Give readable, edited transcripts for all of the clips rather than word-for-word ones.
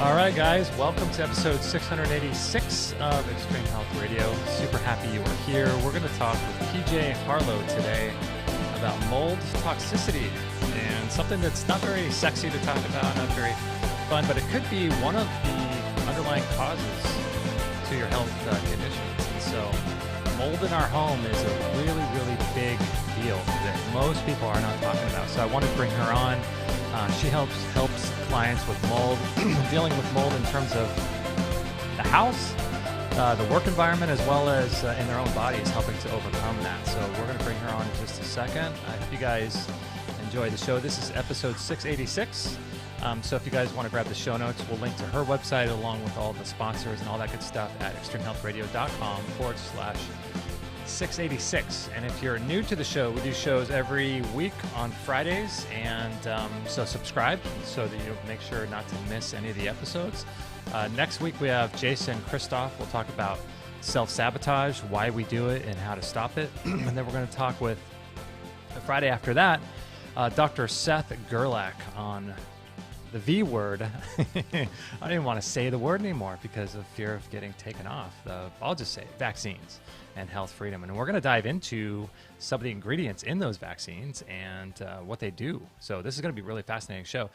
All right, guys, welcome to episode 686 of Extreme Health Radio. Super happy you are here. We're going to talk with PJ Harlow today about mold toxicity and something that's not very sexy to talk about, not very fun, but it could be one of the underlying causes to your health conditions. And so mold in our home is a really, really big deal that most people are not talking about. So I want to bring her on. She helps clients with mold, dealing with mold in terms of the house, the work environment, as well as in their own bodies, helping to overcome that. So we're going to bring her on in just a second. I hope you guys enjoy the show. This is episode 686. So if you guys want to grab the show notes, we'll link to her website along with all the sponsors and all that good stuff at extremehealthradio.com/686. And if you're new to the show, we do shows every week on Fridays. And so subscribe so that you'll make sure not to miss any of the episodes. Next week, we have Jason Christoph. We'll talk about self-sabotage, why we do it, and how to stop it. And then we're going to talk with, the Friday after that, Dr. Seth Gerlach on the V word. I don't even want to say the word anymore because of fear of getting taken off. I'll just say vaccines and health freedom. And we're going to dive into some of the ingredients in those vaccines and what they do. So this is going to be a really fascinating show.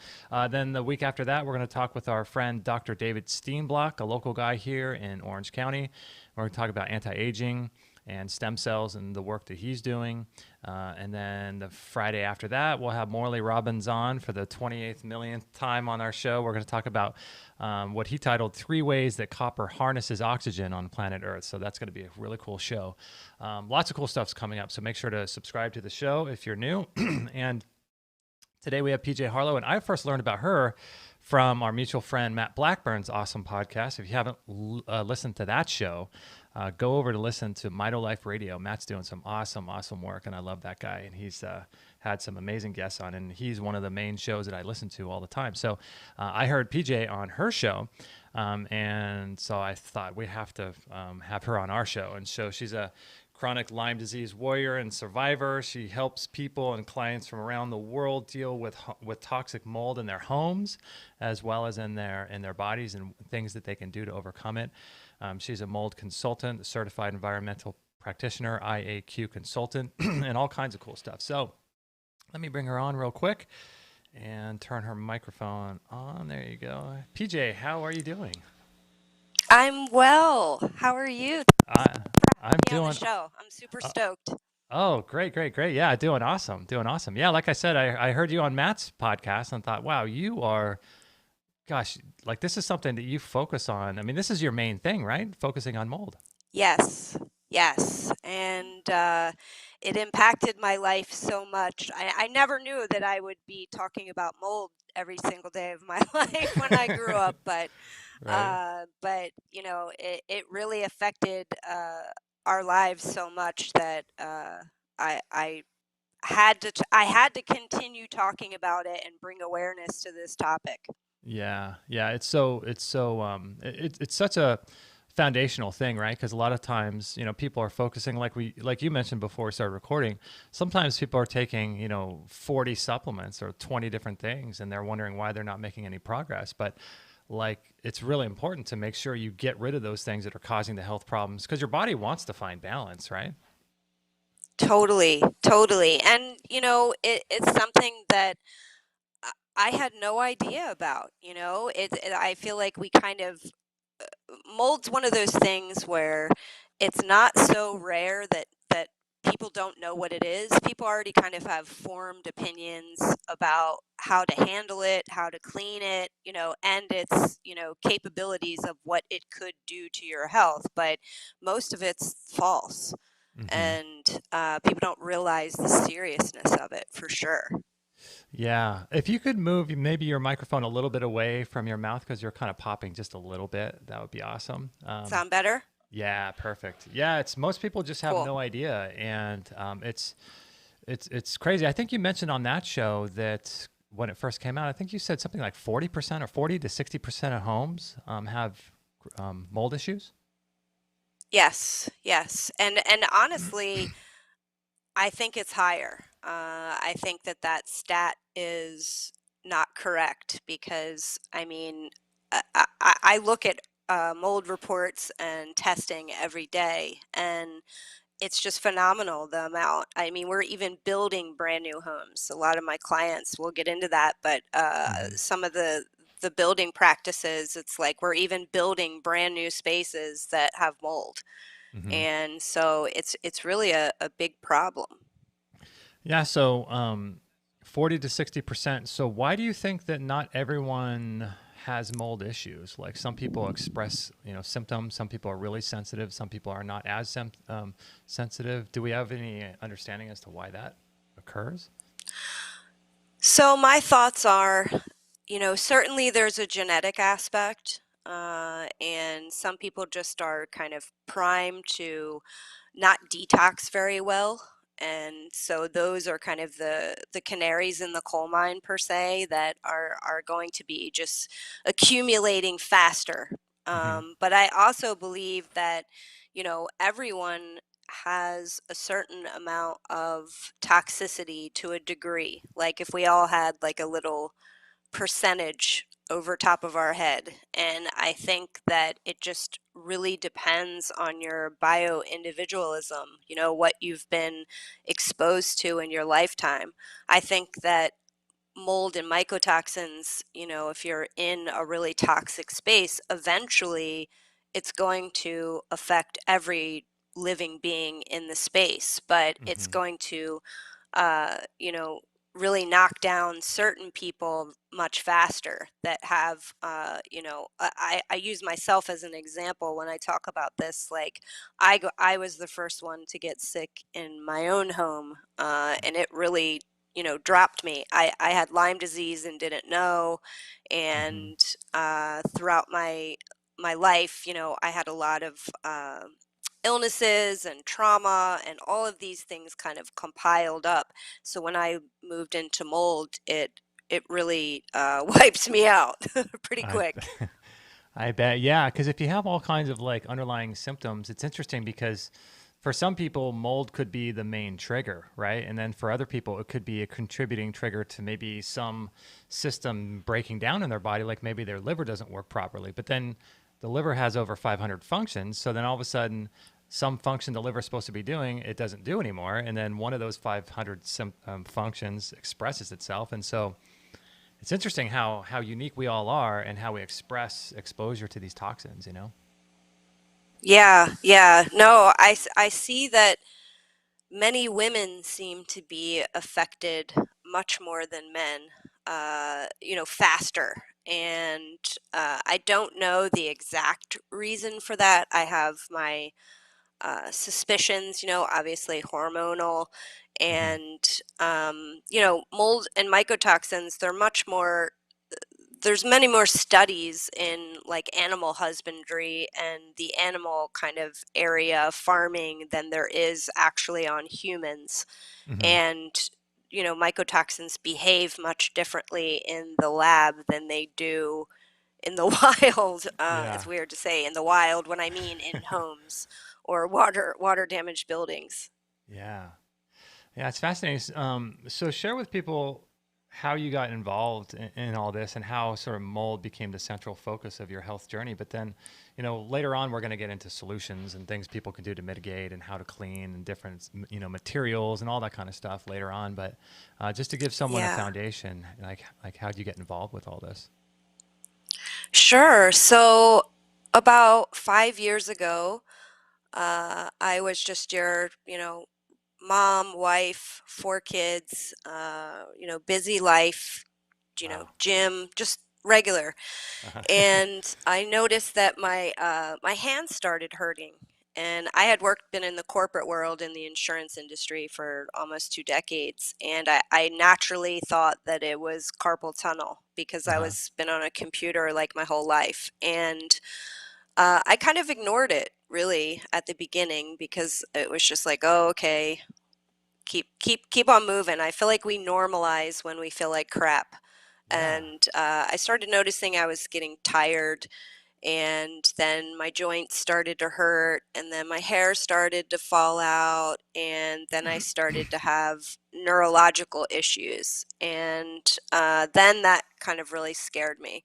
Then the week after that, we're going to talk with our friend, Dr. David Steenblock, a local guy here in Orange County. We're going to talk about anti-aging and stem cells and the work that he's doing. And then the Friday after that, we'll have Morley Robbins on for the 28th millionth time on our show. We're going to talk about what he titled 3 Ways That Copper Harnesses Oxygen on Planet Earth. So that's going to be a really cool show. Lots of cool stuff's coming up. So make sure to subscribe to the show if you're new. And today we have PJ Harlow. And I first learned about her from our mutual friend, Matt Blackburn's awesome podcast. If you haven't listened to that show, go over to listen to Mito Life Radio. Matt's doing some awesome work, and I love that guy. And he's had some amazing guests on, and he's one of the main shows that I listen to all the time. So I heard PJ on her show, and so I thought we have to have her on our show. And so she's a chronic Lyme disease warrior and survivor. She helps people and clients from around the world deal with toxic mold in their homes, as well as in their bodies, and things that they can do to overcome it. She's a mold consultant, a certified environmental practitioner, IAQ consultant, and all kinds of cool stuff. So let me bring her on real quick and turn her microphone on. There you go. PJ, how are you doing? I'm well. How are you? I'm doing. On the show. I'm super stoked. Oh, great. Yeah, doing awesome. Yeah, like I said, I heard you on Matt's podcast and thought, wow, you are, gosh, like this is something that you focus on. I mean, this is your main thing, right? Focusing on mold. Yes. And it impacted my life so much. I never knew that I would be talking about mold every single day of my life when I grew up, but Right. you know, it really affected our lives so much that I had to continue talking about it and bring awareness to this topic. Yeah. It's such a foundational thing, right? Because a lot of times, people are focusing like you mentioned before we started recording. Sometimes people are taking, 40 supplements or 20 different things, and they're wondering why they're not making any progress. But it's really important to make sure you get rid of those things that are causing the health problems, because your body wants to find balance, right? Totally. And, it's something that I had no idea about, I feel like we kind of, mold's one of those things where it's not so rare that people don't know what it is. People already kind of have formed opinions about how to handle it, how to clean it, and its, capabilities of what it could do to your health. But most of it's false. Mm-hmm. And people don't realize the seriousness of it, for sure. Yeah. If you could move maybe your microphone a little bit away from your mouth because you're kind of popping just a little bit, that would be awesome. Sound better? Yeah, perfect. Yeah, most people just have Cool. no idea, and it's crazy. I think you mentioned on that show that when it first came out, I think you said something like 40% or 40 to 60% of homes have mold issues. Yes, and honestly, I think it's higher. I think that stat is not correct because, I mean, I look at mold reports and testing every day, and it's just phenomenal the amount. I mean, we're even building brand new homes. A lot of my clients will get into that, but Hmm. some of the building practices, it's like we're even building brand new spaces that have mold, Hmm. and so it's really a big problem. Yeah. So 40 to 60%. So why do you think that not everyone has mold issues? Like some people express, symptoms. Some people are really sensitive. Some people are not as sensitive. Do we have any understanding as to why that occurs? So my thoughts are, certainly there's a genetic aspect, and some people just are kind of primed to not detox very well. And so those are kind of the canaries in the coal mine per se that are going to be just accumulating faster. Hmm. But I also believe that, everyone has a certain amount of toxicity to a degree. Like if we all had like a little percentage over top of our head. And I think that it just really depends on your bio individualism, what you've been exposed to in your lifetime. I think that mold and mycotoxins, if you're in a really toxic space, eventually it's going to affect every living being in the space, but it's Hmm. going to uh, you know, really knock down certain people much faster that have, I use myself as an example when I talk about this. Like, I was the first one to get sick in my own home, and it really, dropped me. I had Lyme disease and didn't know, Hmm. and throughout my life, I had a lot of illnesses and trauma and all of these things kind of compiled up. So when I moved into mold, it really wiped me out pretty I, quick. I bet, yeah, because if you have all kinds of like underlying symptoms, it's interesting because for some people, mold could be the main trigger, right? And then for other people, it could be a contributing trigger to maybe some system breaking down in their body, like maybe their liver doesn't work properly. But then the liver has over 500 functions. So then all of a sudden, some function the liver is supposed to be doing, it doesn't do anymore. And then one of those 500 functions expresses itself. And so it's interesting how unique we all are and how we express exposure to these toxins, you know? Yeah, yeah. No, I see that many women seem to be affected much more than men, faster. And I don't know the exact reason for that. I have my suspicions, obviously hormonal. Hmm. And, mold and mycotoxins, there's many more studies in like animal husbandry and the animal kind of area farming than there is actually on humans. Hmm. And, mycotoxins behave much differently in the lab than they do in the wild. Yeah. It's weird to say in the wild when I mean in homes or water damaged buildings. Yeah. Yeah, it's fascinating. So share with people how you got involved in all this and how sort of mold became the central focus of your health journey. But then, later on, we're going to get into solutions and things people can do to mitigate and how to clean and different, materials and all that kind of stuff later on. But just to give someone a Yeah, foundation, like how'd you get involved with all this? sure. So about 5 years ago, I was just your, mom, wife, 4 kids, busy life, Wow. gym, just regular. And I noticed that my hands started hurting. And I had been in the corporate world in the insurance industry for almost 2 decades, and I naturally thought that it was carpal tunnel because I Uh-huh. was been on a computer like my whole life. And I kind of ignored it really at the beginning because it was just like, oh, okay, keep on moving. I feel like we normalize when we feel like crap. Yeah. And I started noticing I was getting tired, and then my joints started to hurt, and then my hair started to fall out, and then I started to have neurological issues. And then that kind of really scared me.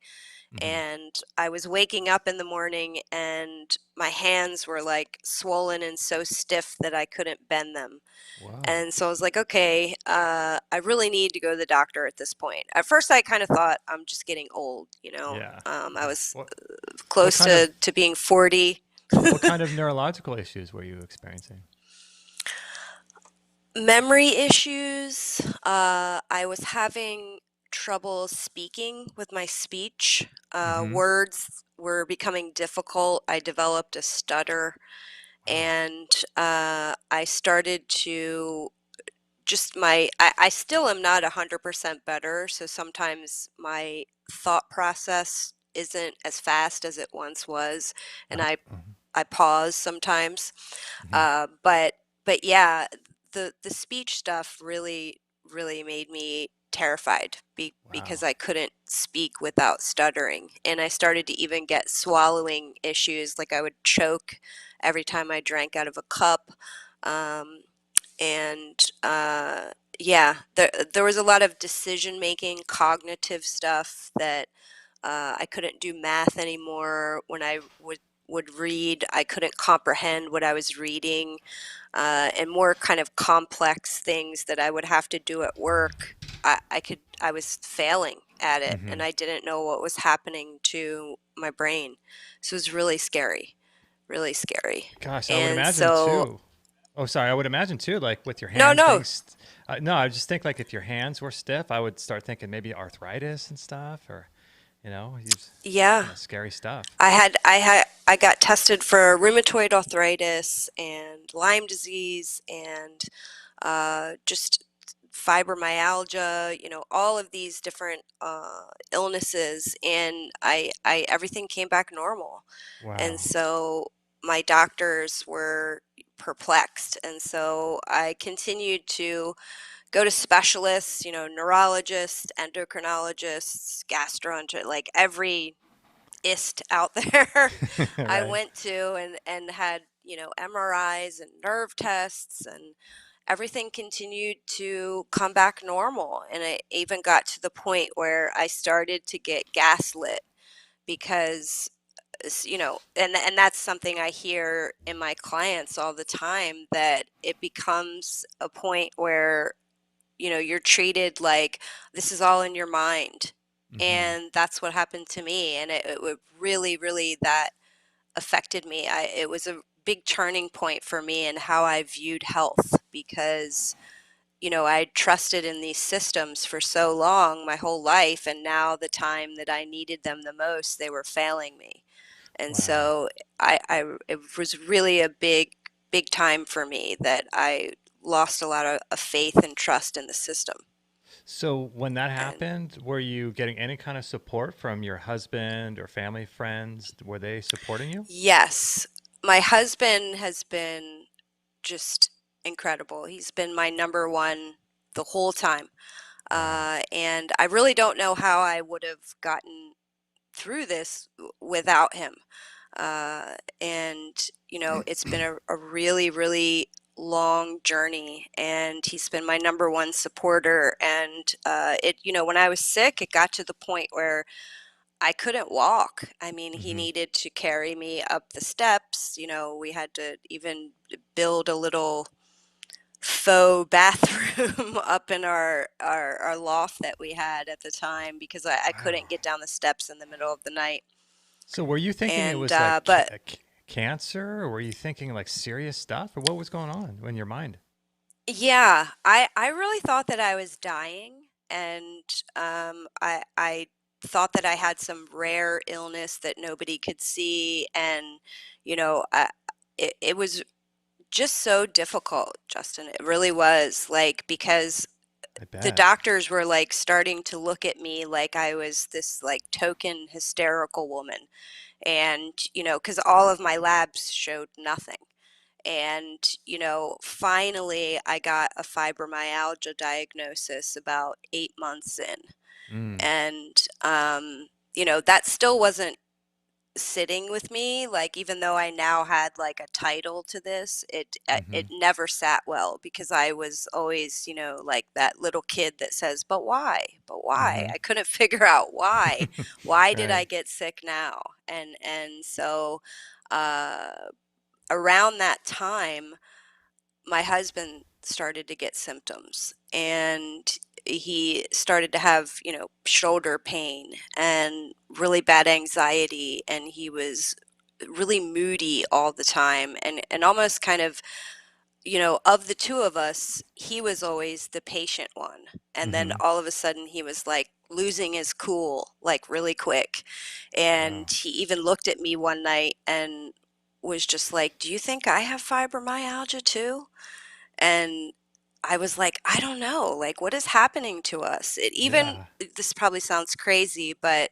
Hmm. And I was waking up in the morning and my hands were like swollen and so stiff that I couldn't bend them. Whoa. And so I was like, okay, I really need to go to the doctor at this point. At first, I kind of thought I'm just getting old, you know. Yeah. I Yeah. was What close kind of to being 40. what kind of neurological issues were you experiencing? Memory issues. I was having trouble speaking with my speech. Hmm. Words were becoming difficult. I developed a stutter, Wow. and I started to just I still am not 100% better, so sometimes my thought process isn't as fast as it once was, and Mhm. I pause sometimes. Mhm. But yeah, the speech stuff really made me terrified because Wow. I couldn't speak without stuttering, and I started to even get swallowing issues, like I would choke every time I drank out of a cup. Um, and yeah, there was a lot of decision making, cognitive stuff that I couldn't do math anymore. When I would read, I couldn't comprehend what I was reading, and more kind of complex things that I would have to do at work. I was failing at it, Hmm. and I didn't know what was happening to my brain. So it was really scary. Gosh, I would And imagine so, too. Oh, sorry. I would imagine too, like with your no, hands being. no, No, I just think like if your hands were stiff, I would start thinking maybe arthritis and stuff, or yeah. scary stuff. I got tested for rheumatoid arthritis and Lyme disease and just fibromyalgia, all of these different illnesses, and I everything came back normal. And Wow. so my doctors were perplexed, and so I continued to go to specialists, neurologists, endocrinologists, gastroenterologists, like every ist out there. I Right. went to and had, MRIs and nerve tests, and everything continued to come back normal. And it even got to the point where I started to get gaslit because and that's something I hear in my clients all the time, that it becomes a point where you're treated like this is all in your mind. Hmm. And that's what happened to me. And it really, that affected me. It was a big turning point for me in how I viewed health, because, I trusted in these systems for so long, my whole life. And now the time that I needed them the most, they were failing me. And Wow. so it was really a big time for me that I lost a lot of faith and trust in the system. So when that And happened, were you getting any kind of support from your husband or family, friends? Were they supporting you? yes, my husband has been just incredible. He's been my number one the whole time. Wow. And I really don't know how I would have gotten through this without him. And, it's been a really long journey, and he's been my number one supporter. And when I was sick, it got to the point where I couldn't walk. I mean, he Hmm. needed to carry me up the steps. We had to even build a little faux bathroom up in our loft that we had at the time, because I Wow. couldn't get down the steps in the middle of the night. So were you thinking it And was like but cancer, or were you thinking like serious stuff, or what was going on in your mind? yeah, I really thought that I was dying, and I thought that I had some rare illness that nobody could see. And you know, I, it was just so difficult, Justin. It really was, like, because I the bet. doctors were like starting to look at me like I was this like token hysterical woman. And because all of my labs showed nothing. And finally I got a fibromyalgia diagnosis about 8 months in. Mm. And that still wasn't sitting with me. Like, even though I now had like a title to this, Mm-hmm. it never sat well because I was always, like that little kid that says, "But why? But why?" Mm-hmm. I couldn't figure out why. Why did Right. I get sick now? And so uh around that time, my husband started to get symptoms, and he started to have, shoulder pain and really bad anxiety, and he was really moody all the time, and almost kind of the two of us, he was always the patient one. And then Mm-hmm. all of a sudden he was like losing his cool, like really quick. And Wow. he even looked at me one night and was just like, "Do you think I have fibromyalgia too?" And I was like, "I don't know. Like, what is happening to us?" Yeah. This probably sounds crazy, but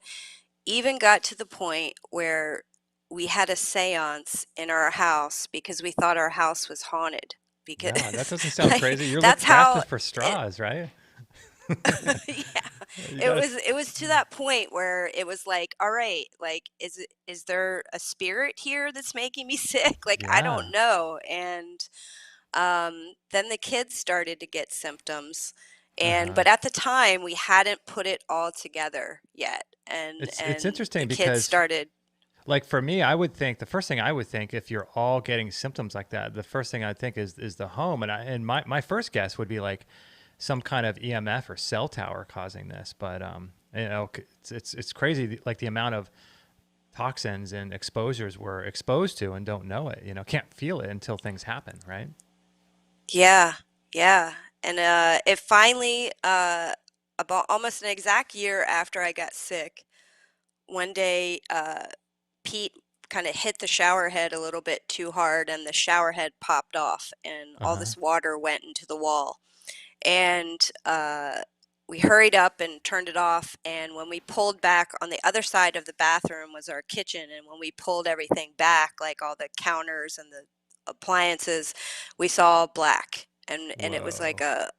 even got to the point where we had a seance in our house because we thought our house was haunted. Yeah, that Because, doesn't sound like, crazy. You're that's grasping how for it, straws, right? yeah, You it gotta. was to that point where it was like, all right, like, is there a spirit here that's making me sick? Like, I Yeah. don't know. And then the kids started to get symptoms, Uh-huh. but at the time we hadn't put it all together yet, and It's the interesting kids because, started. like, for me, I would think the first thing I would think if you're all getting symptoms like that, the first thing I'd think is the home, and my first guess would be like some kind of EMF or cell tower causing this. But it's crazy, like the amount of toxins and exposures we're exposed to and don't know it. Can't feel it until things happen, right? Yeah, yeah. And it finally, about almost an exact year after I got sick, one day, Pete kind of hit the shower head a little bit too hard, and the shower head popped off, and Uh all huh. this water went into the wall. And we hurried up and turned it off. And when we pulled back, on the other side of the bathroom was our kitchen. And when we pulled everything back, like all the counters and the appliances, we saw black. And it was like Whoa. a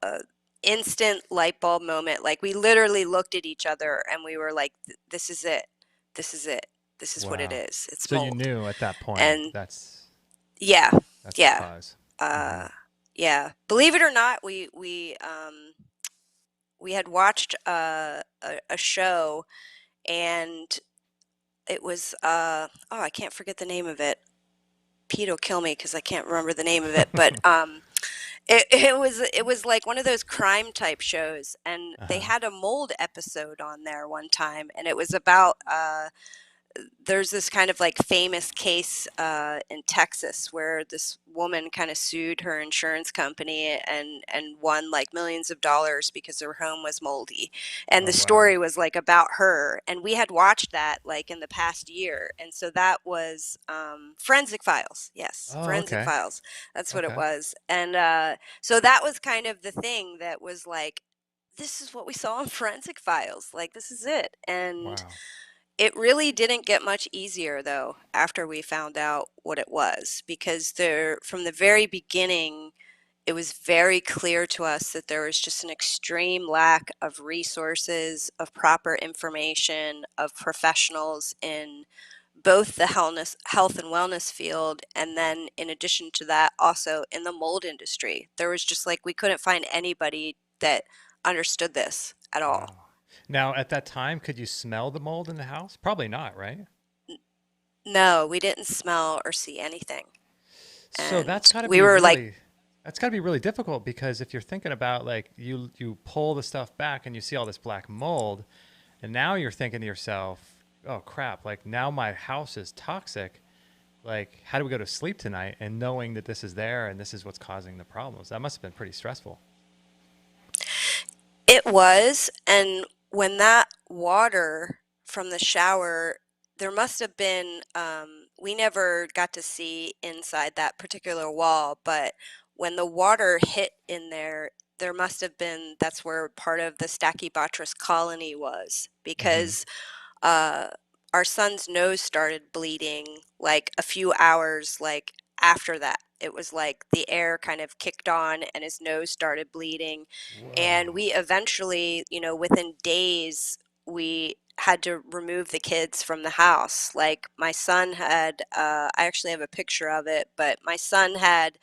instant light bulb moment. Like, we literally looked at each other and we were like, This is it. This is it. This is what it Wow. is. It's So you mold." knew at that point And yeah, that's the yeah, cause. Mm-hmm. uh, yeah. Believe it or not, we had watched a show, and it was oh, I can't forget the name of it. Pete will kill me because I can't remember the name of it. But it was like one of those crime type shows, and they Uh-huh. had a mold episode on there one time, and it was about there's this kind of like famous case in Texas where this woman kind of sued her insurance company and won like millions of dollars because her home was moldy. And Oh the wow. story was like about her. And we had watched that like in the past year. And so that was Forensic Files. Yes, Oh, Forensic okay. Files. That's what it Okay. was. And so that was kind of the thing that was like, this is what we saw in Forensic Files. Like, this is it. And Wow. it really didn't get much easier, though, after we found out what it was, because from the very beginning, it was very clear to us that there was just an extreme lack of resources, of proper information, of professionals in both the health and wellness field, and then in addition to that, also in the mold industry. There was just like, we couldn't find anybody that understood this at all. Wow. Now, at that time, could you smell the mold in the house? Probably not, right? No, we didn't smell or see anything. So And we were like, that's got to be really difficult because if you're thinking about like you pull the stuff back and you see all this black mold, and now you're thinking to yourself, "Oh crap, like now my house is toxic. Like how do we go to sleep tonight?" And knowing that this is there and this is what's causing the problems. That must have been pretty stressful. it was. And when that water from the shower, there must have been, we never got to see inside that particular wall, but when the water hit in there, there must have been, that's where part of the Stachybotrys colony was, Mhm. because uh, our son's nose started bleeding like a few hours like after that. It was like the air kind of kicked on and his nose started bleeding. And Whoa. we eventually, within days, we had to remove the kids from the house. Like my son had, I actually have a picture of it, but my son had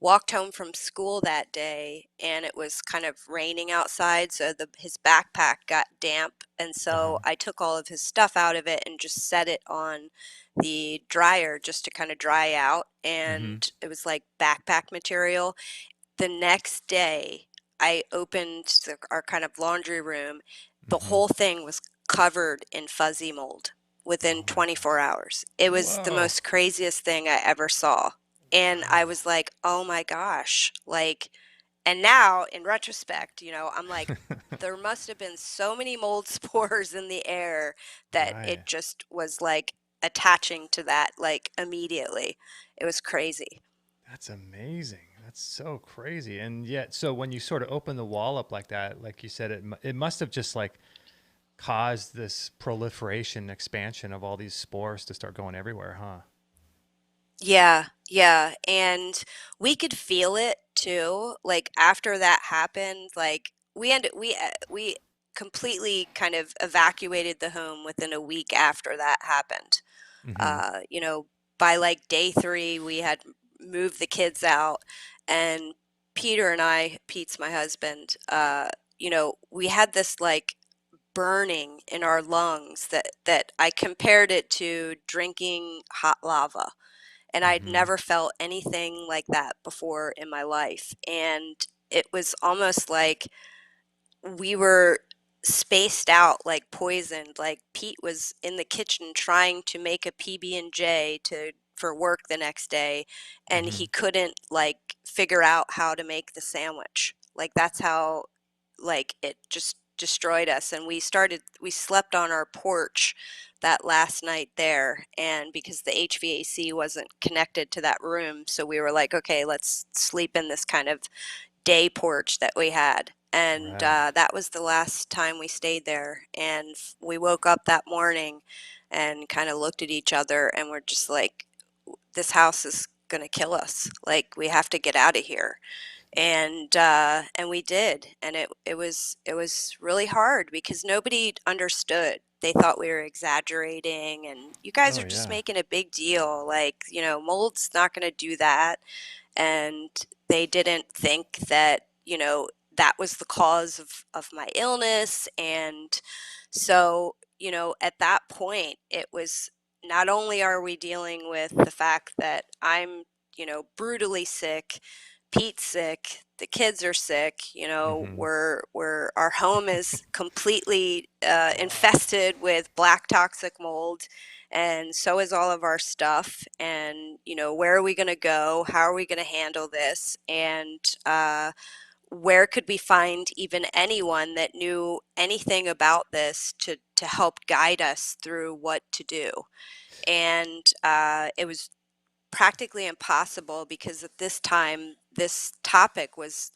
walked home from school that day and it was kind of raining outside, so his backpack got damp, and so Uh-huh. I took all of his stuff out of it and just set it on the dryer just to kind of dry out, Mm-hmm. and it was like backpack material. The next day, I opened our kind of laundry room. The Mm-hmm. whole thing was covered in fuzzy mold within Oh my 24 God. hours. It was the Whoa. most craziest thing I ever saw. And I Wow. was like, oh my gosh. Like, and now in retrospect, I'm like, there must have been so many mold spores in the air that Right. it just was like attaching to that like immediately. It was crazy. That's amazing. That's so crazy. And yet, so when you sort of open the wall up like that, like you said, it must have just like caused this proliferation, expansion of all these spores to start going everywhere, huh? Yeah, yeah, and we could feel it too. Like after that happened, like we completely kind of evacuated the home within a week after that happened. Mm-hmm. Uh, you know, by like day 3, we had moved the kids out, and Peter and Pete's my husband, we had this like burning in our lungs that I compared it to drinking hot lava, and I'd Mm-hmm. never felt anything like that before in my life. And it was almost like we were spaced out, like poisoned. Like Pete was in the kitchen trying to make a PB&J to for work the next day, and Mm-hmm. he couldn't like figure out how to make the sandwich. Like that's how like it just destroyed us. And we slept on our porch that last night there, and because the HVAC wasn't connected to that room, so we were like, okay, let's sleep in this kind of day porch that we had. And Right. that was the last time we stayed there. And we woke up that morning and kind of looked at each other and we're just like, this house is going to kill us. Like, we have to get out of here. And we did. And it was really hard because nobody understood. They thought we were exaggerating, and you guys Oh are just yeah. making a big deal. Like, mold's not going to do that. And they didn't think that that was the cause of my illness. And so at that point it was, not only are we dealing with the fact that I'm brutally sick, Pete's sick, the kids are sick, Mm-hmm. we're our home is completely Wow. infested with black toxic mold, and so is all of our stuff. And where are we going to go, how are we going to handle this, and where could we find even anyone that knew anything about this to help guide us through what to do. And it was practically impossible because at this time this topic was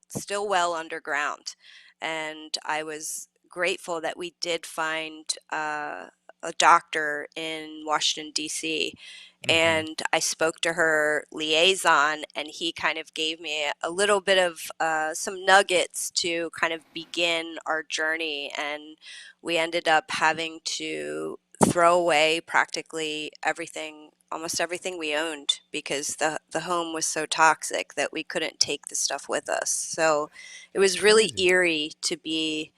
still well underground, and I was grateful that we did find a doctor in Washington D.C., Mm-hmm. and I spoke to her liaison, and he kind of gave me a little bit of some nuggets to kind of begin our journey. And we ended up having to throw away practically everything, almost everything we owned, because the home was so toxic that we couldn't take the stuff with us. So it That's was really crazy. eerie to be,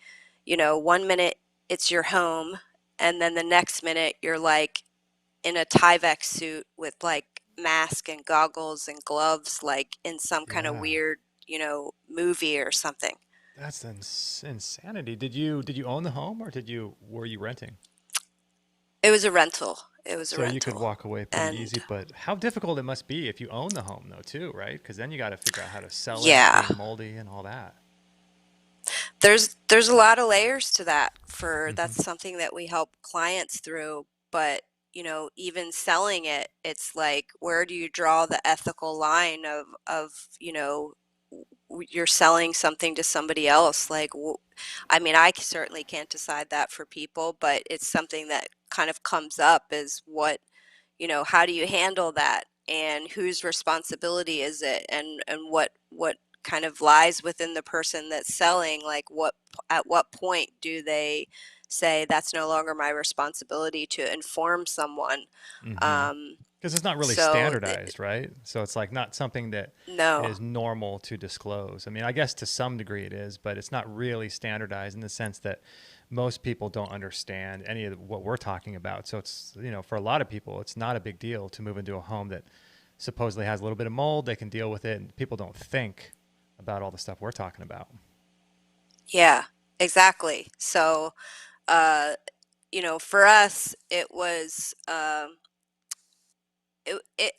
one minute it's your home, and then the next minute you're like in a Tyvek suit with like mask and goggles and gloves, like in some kind of Yeah. weird, movie or something. That's insanity. Did you own the home or were you renting? It was a rental. It was a So you could rental. walk away pretty And easy, but how difficult it must be if you own the home though too, right? Because then you got to figure out how to sell it yeah, being moldy and all that. there's a lot of layers to that. For Mm-hmm. That's something that we help clients through. But even selling it, it's like, where do you draw the ethical line of you're selling something to somebody else? Like, I mean, I certainly can't decide that for people, but it's something that kind of comes up, is what, how do you handle that, and whose responsibility is it, and what kind of lies within the person that's selling. Like, at what point do they say that's no longer my responsibility to inform someone? Mm-hmm. Um, Because it's not really so standardized, right? So it's like not something that no, is normal to disclose. I mean, I guess to some degree it is, but it's not really standardized in the sense that most people don't understand any of what we're talking about. So it's, for a lot of people, it's not a big deal to move into a home that supposedly has a little bit of mold. They can deal with it, and people don't think about all the stuff we're talking about. yeah, exactly. So, uh, for us, it was.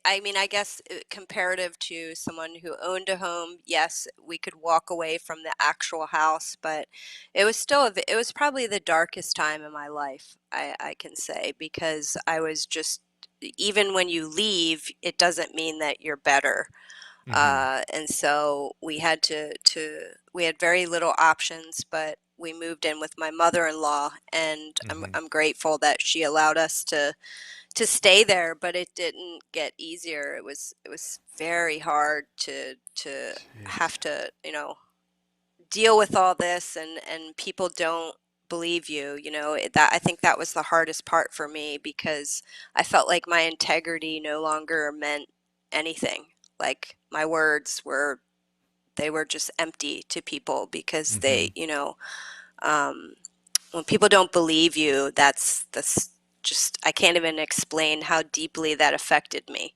I mean, I guess comparative to someone who owned a home, yes, we could walk away from the actual house, but it was still, it was probably the darkest time in my life, I can say, because I was just, even when you leave, it doesn't mean that you're better. Mm-hmm. And so we had very little options, but we moved in with my mother-in-law, and Mm-hmm. I'm grateful that she allowed us to stay there, but it didn't get easier. It was very hard to Jeez. have to, deal with all this, and people don't believe you, that I think that was the hardest part for me, because I felt like my integrity no longer meant anything. Like, my words were, they were just empty to people, because Mm-hmm. um, when people don't believe you, that's just, I can't even explain how deeply that affected me.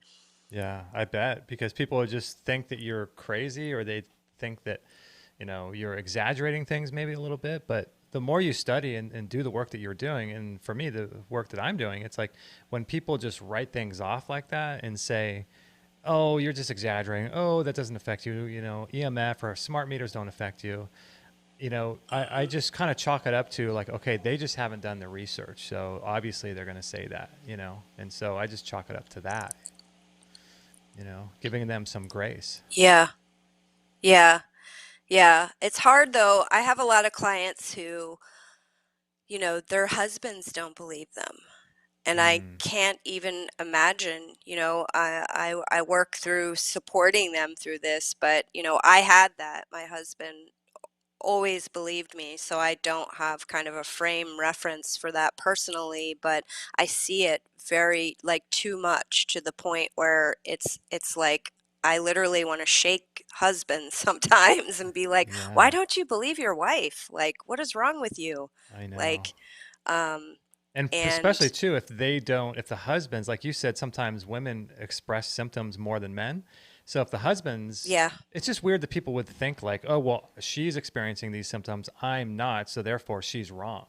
Yeah, I bet because people would just think that you're crazy or they think that, you're exaggerating things maybe a little bit. But the more you study and do the work that you're doing, and for me, the work that I'm doing, it's like when people just write things off like that and say, oh, you're just exaggerating. Oh, that doesn't affect you. EMF or smart meters don't affect you. I Hmm. just kind of chalk it up to like, okay, they just haven't done the research. So obviously they're going to say that. And so I just chalk it up to that, giving them some grace. Yeah, yeah, yeah. It's hard though. I have a lot of clients who, their husbands don't believe them. And I Mm, can't even imagine, I work through supporting them through this, but, I had that. My husband always believed me, so I don't have kind of a frame reference for that personally, but I see it very, like, too much, to the point where it's like I literally want to shake husbands sometimes and be like, "Why yeah, don't you believe your wife? Like, what is wrong with you?" I know. Like, um, And especially and too, if the husbands, like you said, sometimes women express symptoms more than men. So if the husbands, yeah, it's just weird that people would think like, oh, well, she's experiencing these symptoms, I'm not, so therefore she's wrong.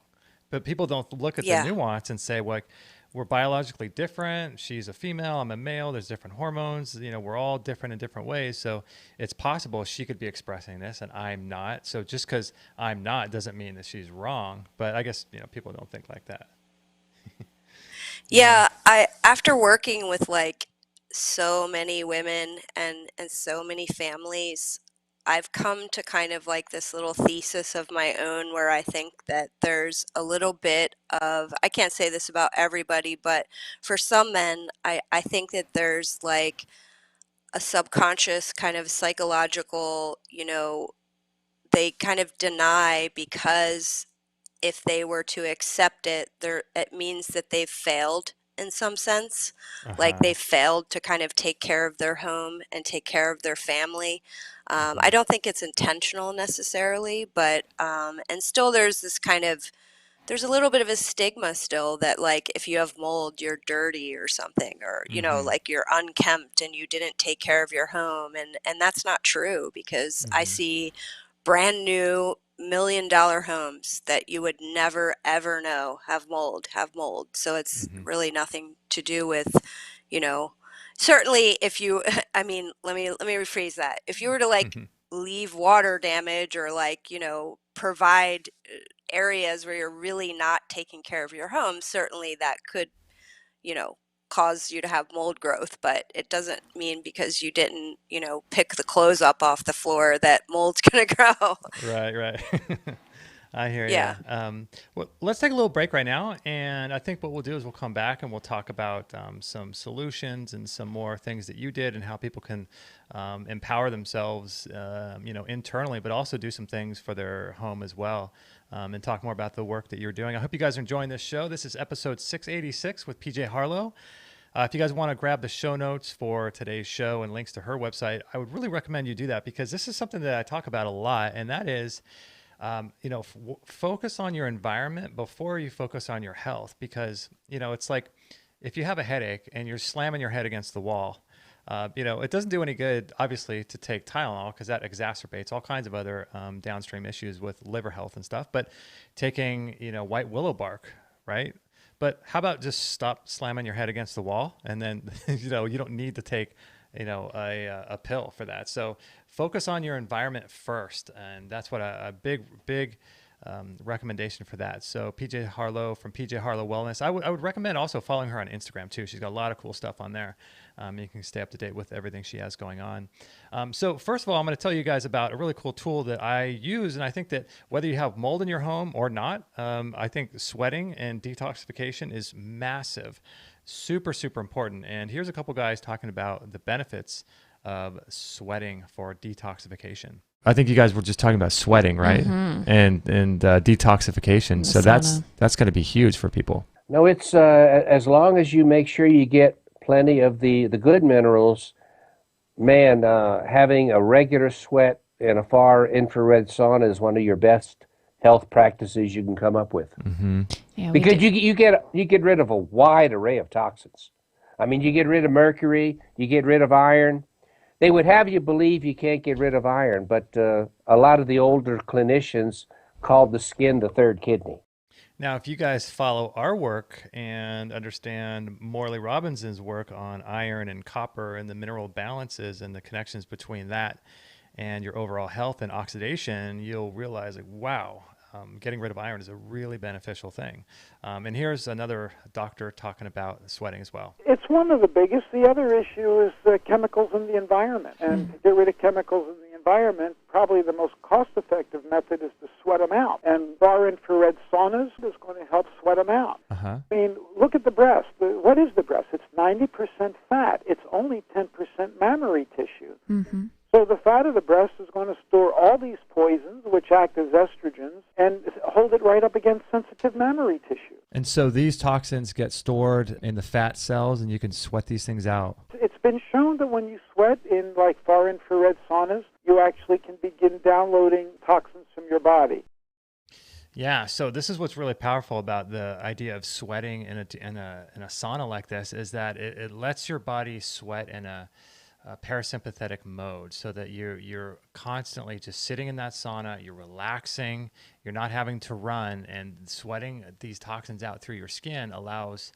But people don't look at the yeah, nuance and say, well, like, we're biologically different. She's a female, I'm a male. There's different hormones. We're all different in different ways. So it's possible she could be expressing this and I'm not. So just because I'm not doesn't mean that she's wrong. But I guess, people don't think like that. Yeah. yeah. After working with, like, so many women and so many families, I've come to kind of like this little thesis of my own, where I think that there's a little bit of, I can't say this about everybody, but for some men, I think that there's like a subconscious kind of psychological, they kind of deny, because if they were to accept it, it means that they've failed in some sense. Uh Like, huh. they failed to kind of take care of their home and take care of their family. I Hmm. don't think it's intentional necessarily, but and still there's a little bit of a stigma still, that, like, if you have mold, you're dirty or something, or, Hmm. like, you're unkempt and you didn't take care of your home, and that's not true, because I Hmm. see brand new $1 million homes that you would never ever know have mold. So it's Hmm. really nothing to do with, you know, certainly if you, I mean, let me rephrase that. If you were to, like, Hmm. leave water damage, or, like, provide areas where you're really not taking care of your home, certainly that could, you know, cause you to have mold growth, but it doesn't mean because you didn't, pick the clothes up off the floor, that mold's going to grow. Right, right. I hear Yeah. you. Well, let's take a little break right now, and I think what we'll do is we'll come back and we'll talk about some solutions and some more things that you did and how people can empower themselves, internally, but also do some things for their home as well, and talk more about the work that you're doing. I hope you guys are enjoying this show. This is episode 686 with PJ Harlow. If you guys want to grab the show notes for today's show and links to her website, I would really recommend you do that because this is something that I talk about a lot, and that is focus on your environment before you focus on your health, because, it's like if you have a headache and you're slamming your head against the wall, it doesn't do any good, obviously, to take Tylenol because that exacerbates all kinds of other downstream issues with liver health and stuff. But taking, white willow bark, right? But how about just stop slamming your head against the wall, and then, you don't need to take a pill for that. So focus on your environment first. And that's what a big recommendation for that. So PJ Harlow from PJ Harlow Wellness. I would recommend also following her on Instagram too. She's got a lot of cool stuff on there. You can stay up to date with everything she has going on. So first of all, I'm going to tell you guys about a really cool tool that I use. And I think that whether you have mold in your home or not, I think sweating and detoxification is massive. Super, super important. And here's a couple guys talking about the benefits of sweating for detoxification. I think you guys were just talking about sweating, right? Mm-hmm. And detoxification. So sauna. that's going to be huge for people. No, it's as long as you make sure you get plenty of the good minerals. Man, having a regular sweat in a far infrared sauna is one of your best health practices you can come up with. Mm-hmm. Yeah, because you get rid of a wide array of toxins. I mean, you get rid of mercury, you get rid of iron. They would have you believe you can't get rid of iron, but a lot of the older clinicians called the skin the third kidney. Now, if you guys follow our work and understand Morley Robinson's work on iron and copper and the mineral balances and the connections between that and your overall health and oxidation, you'll realize, like, wow, getting rid of iron is a really beneficial thing. And here's another doctor talking about sweating as well. It's one of the biggest. The other issue is the chemicals in the environment. And to get rid of chemicals in the environment, probably the most cost-effective method is to sweat them out. And far infrared saunas is going to help sweat them out. Uh-huh. I mean, look at the breast. What is the breast? It's 90% fat. It's only 10% mammary tissue. Mm-hmm. So the fat of the breast is going to store all these poisons, which act as estrogens, and hold it right up against sensitive mammary tissue. And so these toxins get stored in the fat cells, and you can sweat these things out. It's been shown that when you sweat in like far infrared saunas, you actually can begin downloading toxins from your body. Yeah, so this is what's really powerful about the idea of sweating in a sauna like this, is that it lets your body sweat in a parasympathetic mode, so that you're constantly just sitting in that sauna, you're relaxing, you're not having to run, and sweating these toxins out through your skin allows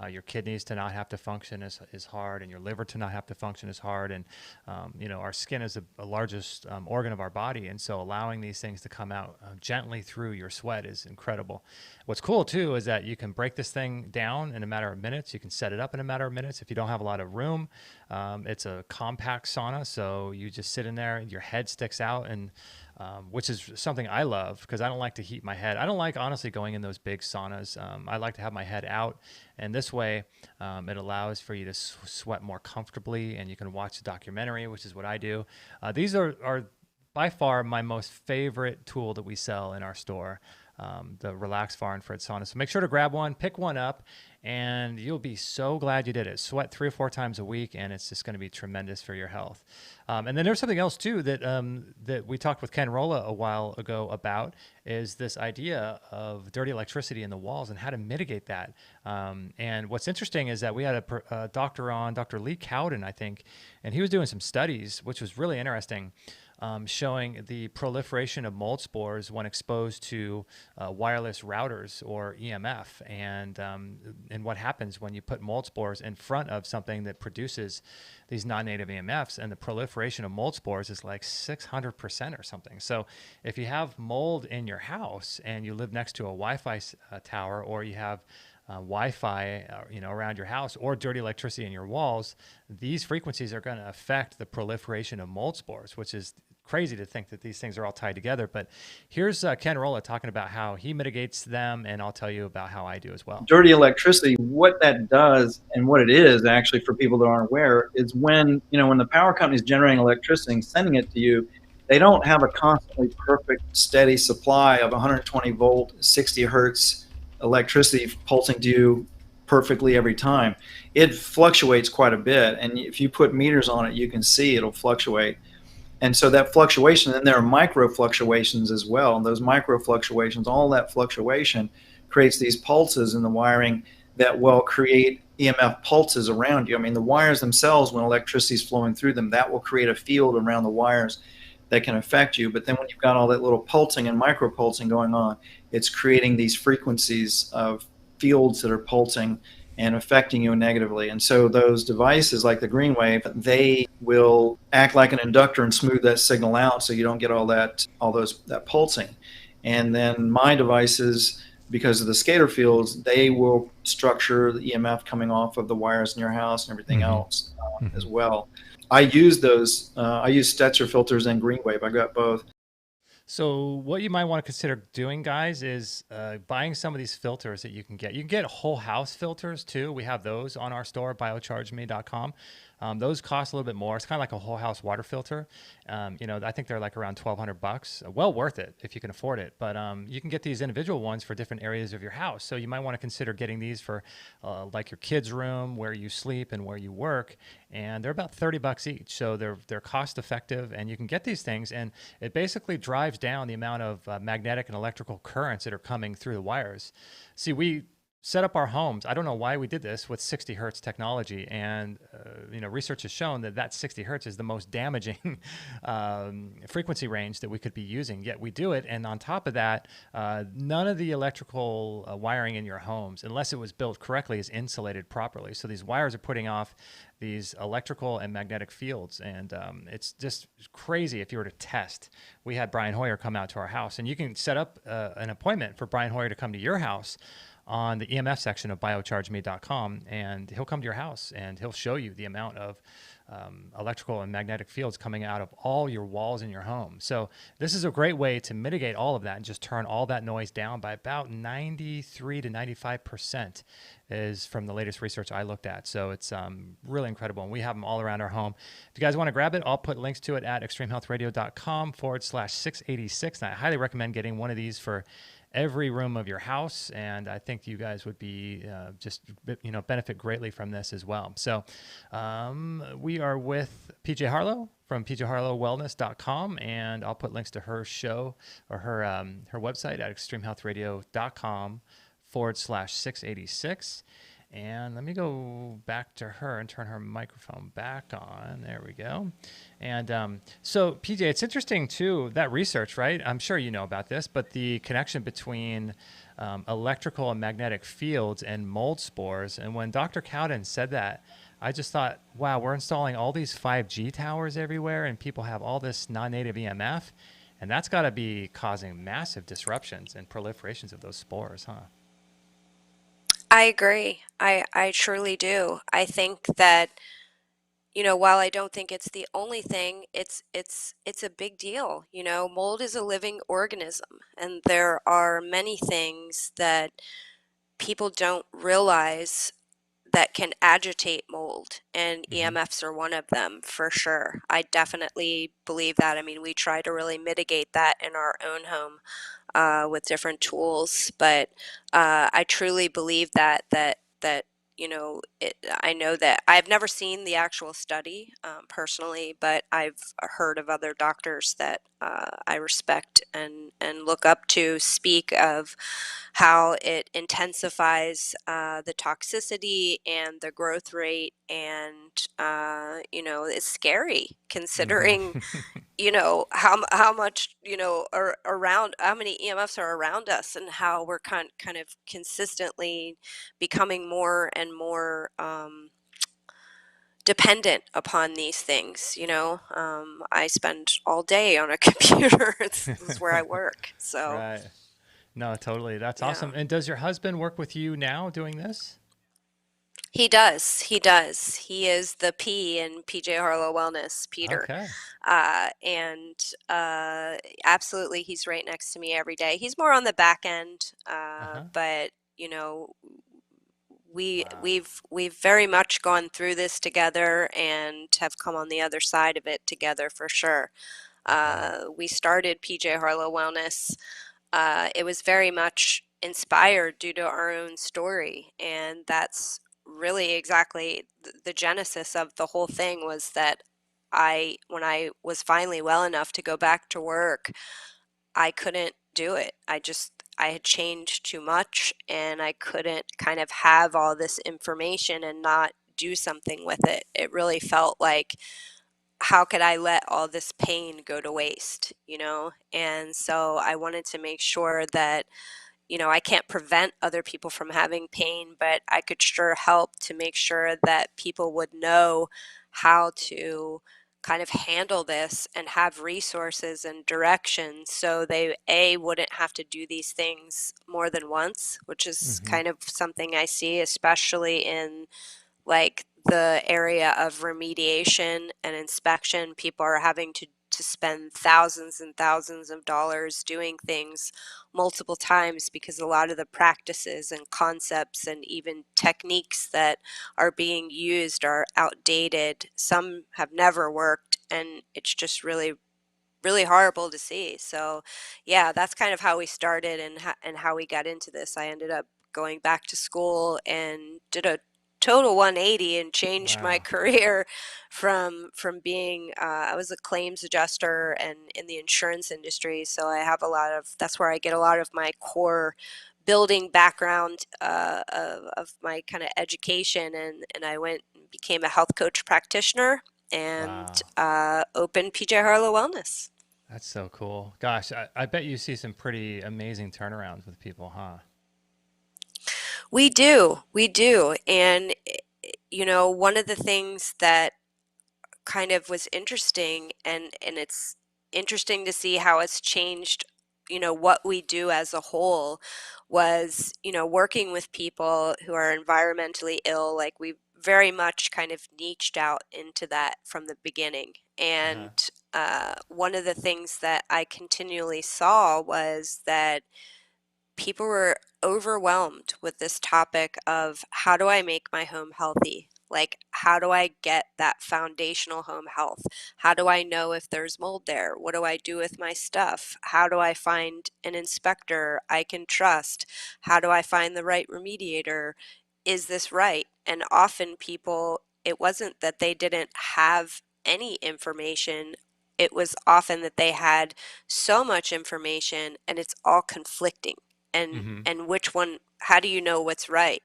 your kidneys to not have to function as hard, and your liver to not have to function as hard. And our skin is the largest organ of our body, and so allowing these things to come out gently through your sweat is incredible. What's cool too is that you can break this thing down in a matter of minutes. You can set it up in a matter of minutes if you don't have a lot of room. It's a compact sauna, so you just sit in there, your head sticks out, and which is something I love because I don't like to heat my head. I don't like, honestly, going in those big saunas. I like to have my head out, and this way it allows for you to sweat more comfortably, and you can watch a documentary, which is what I do. These are by far my most favorite tool that we sell in our store, the Relax Far Infrared Sauna. So make sure to grab one, pick one up, and you'll be so glad you did it. Sweat 3 or 4 times a week, and it's just going to be tremendous for your health. And then there's something else too that we talked with Ken Rolla a while ago about, is this idea of dirty electricity in the walls and how to mitigate that. And what's interesting is that we had a doctor on, Dr. Lee Cowden, I think, and he was doing some studies, which was really interesting, showing the proliferation of mold spores when exposed to wireless routers or EMF, and what happens when you put mold spores in front of something that produces these non-native EMFs, and the proliferation of mold spores is like 600% or something. So if you have mold in your house and you live next to a Wi-Fi tower, or you have Wi-Fi, around your house, or dirty electricity in your walls, these frequencies are going to affect the proliferation of mold spores, which is crazy to think that these things are all tied together. But here's Ken Rolla talking about how he mitigates them, and I'll tell you about how I do as well. Dirty electricity, what that does and what it is actually for people that aren't aware is when, when the power company is generating electricity and sending it to you, they don't have a constantly perfect, steady supply of 120 volt, 60 hertz electricity pulsing to you perfectly every time. It fluctuates quite a bit. And if you put meters on it, you can see it'll fluctuate. And so that fluctuation, and there are micro fluctuations as well. And those micro fluctuations, all that fluctuation creates these pulses in the wiring that will create EMF pulses around you. I mean, the wires themselves, when electricity is flowing through them, that will create a field around the wires that can affect you. But then when you've got all that little pulsing and micro pulsing going on, it's creating these frequencies of fields that are pulsing and affecting you negatively. And so those devices like the Greenwave, they will act like an inductor and smooth that signal out so you don't get that pulsing. And then my devices, because of the scalar fields, they will structure the EMF coming off of the wires in your house and everything else as well. I use those. I use Stetzer filters and Greenwave. I got both. So what you might want to consider doing, guys, is buying some of these filters that you can get. You can get whole house filters too. We have those on our store, biochargeme.com. Those cost a little bit more. It's kind of like a whole house water filter. I think they're like around $1,200. Well worth it if you can afford it. But you can get these individual ones for different areas of your house. So you might want to consider getting these for like your kids' room, where you sleep and where you work. And they're about $30 each. So they're cost effective, and you can get these things. And it basically drives down the amount of magnetic and electrical currents that are coming through the wires. See, we set up our homes. I don't know why we did this with 60 hertz technology, and research has shown that 60 hertz is the most damaging frequency range that we could be using. Yet we do it, and on top of that, none of the electrical wiring in your homes, unless it was built correctly, is insulated properly. So these wires are putting off these electrical and magnetic fields, and it's just crazy. If you were to test, we had Brian Hoyer come out to our house, and you can set up an appointment for Brian Hoyer to come to your house on the EMF section of biochargeme.com, and he'll come to your house and he'll show you the amount of electrical and magnetic fields coming out of all your walls in your home. So this is a great way to mitigate all of that and just turn all that noise down by about 93 to 95% is from the latest research I looked at. So it's really incredible. And we have them all around our home. If you guys want to grab it, I'll put links to it at extremehealthradio.com/686. And I highly recommend getting one of these for every room of your house, and I think you guys would be benefit greatly from this as well. So we are with PJ Harlow from pjharlowwellness.com, and I'll put links to her show or her website at extremehealthradio.com/686. And let me go back to her and turn her microphone back on. There we go. And so, PJ, it's interesting, too, that research, right? I'm sure you know about this, but the connection between electrical and magnetic fields and mold spores. And when Dr. Cowden said that, I just thought, wow, we're installing all these 5G towers everywhere, and people have all this non-native EMF. And that's got to be causing massive disruptions and proliferations of those spores, huh? I agree. I truly do. I think that, while I don't think it's the only thing, it's a big deal. Mold is a living organism, and there are many things that people don't realize that can agitate mold, and EMFs are one of them for sure. I definitely believe that. I mean, we try to really mitigate that in our own home with different tools, but I truly believe that I know that I've never seen the actual study personally, but I've heard of other doctors that I respect and look up to speak of how it intensifies the toxicity and the growth rate, and it's scary considering how much are around, how many EMFs are around us, and how we're kind of consistently becoming more and more dependent upon these things. I spend all day on a computer. This is where I work. So Right. No, totally. That's yeah. awesome. And does your husband work with you now doing this? He does. He does. He is the P in PJ Harlow Wellness, Peter. Okay. And absolutely, he's right next to me every day. He's more on the back end, Uh-huh. but you know, Wow. we've very much gone through this together and have come on the other side of it together for sure. Okay. We started PJ Harlow Wellness. It was very much inspired due to our own story, and that's really exactly the genesis of the whole thing was that when I was finally well enough to go back to work, I couldn't do it. I had changed too much, and I couldn't kind of have all this information and not do something with it. It really felt like, how could I let all this pain go to waste, you know? And so I wanted to make sure that, I can't prevent other people from having pain, but I could sure help to make sure that people would know how to kind of handle this and have resources and direction so they wouldn't have to do these things more than once, which is Mm-hmm. kind of something I see especially in like the area of remediation and inspection. People are having to spend thousands and thousands of dollars doing things multiple times because a lot of the practices and concepts and even techniques that are being used are outdated. Some have never worked, and it's just really horrible to see. So, yeah, that's kind of how we started and how we got into this. I ended up going back to school and did a total 180 and changed my Wow. career from being I was a claims adjuster and in the insurance industry. So I have a lot of that's where I get a lot of my core building background of my kind of education, and I went and became a health coach practitioner and Wow. opened PJ Harlow Wellness. That's so cool. Gosh, I bet you see some pretty amazing turnarounds with people, huh? We do. And, one of the things that kind of was interesting, and it's interesting to see how it's changed, what we do as a whole was, working with people who are environmentally ill. Like we very much kind of niched out into that from the beginning. Uh-huh. And one of the things that I continually saw was that people were overwhelmed with this topic of how do I make my home healthy? Like, how do I get that foundational home health? How do I know if there's mold there? What do I do with my stuff? How do I find an inspector I can trust? How do I find the right remediator? Is this right? And often people, it wasn't that they didn't have any information. It was often that they had so much information and it's all conflicting, Mm-hmm. and which one, how do you know what's right,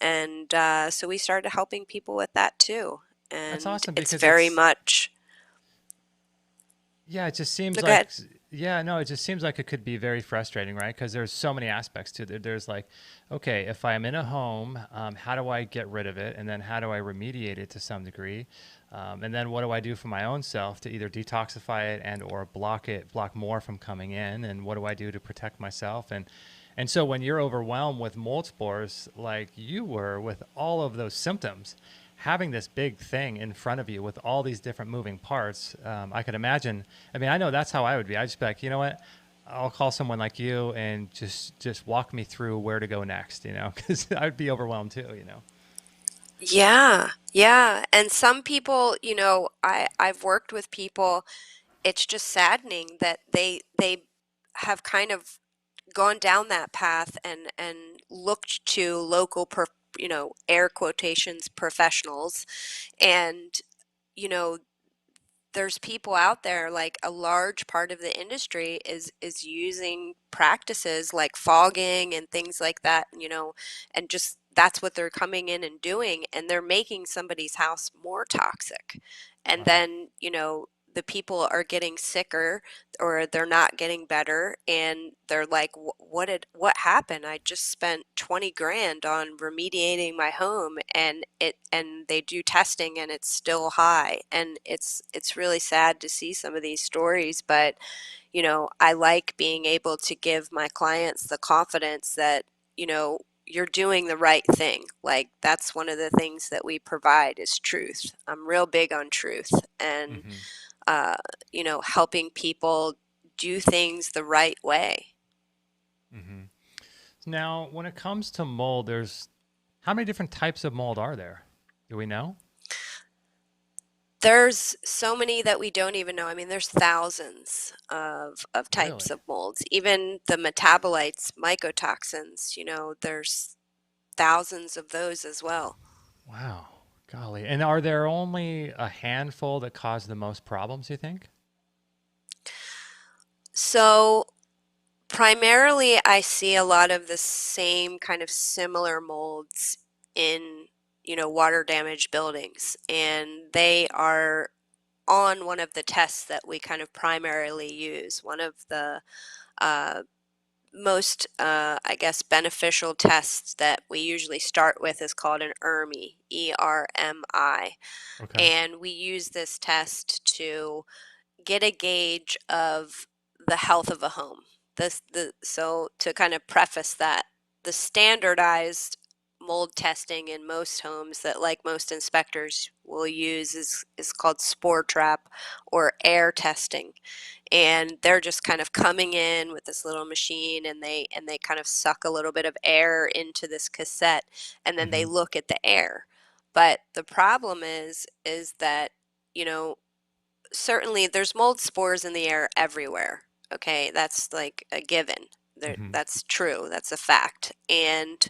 and so we started helping people with that too, That's and awesome it's because very it's much. yeah, it just seems No, go like ahead. yeah, no, it just seems like it could be very frustrating, right? Because there's so many aspects to it. There's like, okay, if I'm in a home, how do I get rid of it, and then how do I remediate it to some degree, and then what do I do for my own self to either detoxify it and or block more from coming in, and what do I do to protect myself, and so when you're overwhelmed with mold spores, like you were with all of those symptoms, having this big thing in front of you with all these different moving parts, I could imagine. I mean, I know that's how I would be. I'd just be like, you know what? I'll call someone like you and just walk me through where to go next, because I'd be overwhelmed too, Yeah, yeah, and some people, I've worked with people, it's just saddening that they have kind of gone down that path and looked to local air quotations professionals, and you know there's people out there, like a large part of the industry is using practices like fogging and things like that, and just that's what they're coming in and doing, and they're making somebody's house more toxic. And Wow. then, the people are getting sicker or they're not getting better, and they're like, what happened? I just spent 20 grand on remediating my home, and they do testing and it's still high, and it's really sad to see some of these stories. But I like being able to give my clients the confidence that, you're doing the right thing. Like, that's one of the things that we provide is truth. I'm real big on truth and, Mm-hmm. helping people do things the right way. Mm-hmm. Now, when it comes to mold, there's how many different types of mold are there? Do we know? There's so many that we don't even know. I mean, there's thousands of types Really? of molds. Even the metabolites, mycotoxins, there's thousands of those as well. Wow. Golly. And are there only a handful that cause the most problems, you think? So primarily, I see a lot of the same kind of similar molds in, water damaged buildings, and they are on one of the tests that we kind of primarily use. One of the uh, most, I guess, beneficial tests that we usually start with is called an ERMI, ERMI. Okay. And we use this test to get a gauge of the health of a home. So to kind of preface that, the standardized mold testing in most homes that, like, most inspectors will use is called spore trap or air testing. And they're just kind of coming in with this little machine, and they kind of suck a little bit of air into this cassette, and then they Mm-hmm. look at the air. But the problem is that, you know certainly there's mold spores in the air everywhere. Okay, that's like a given. Mm-hmm. That's true. That's a fact. And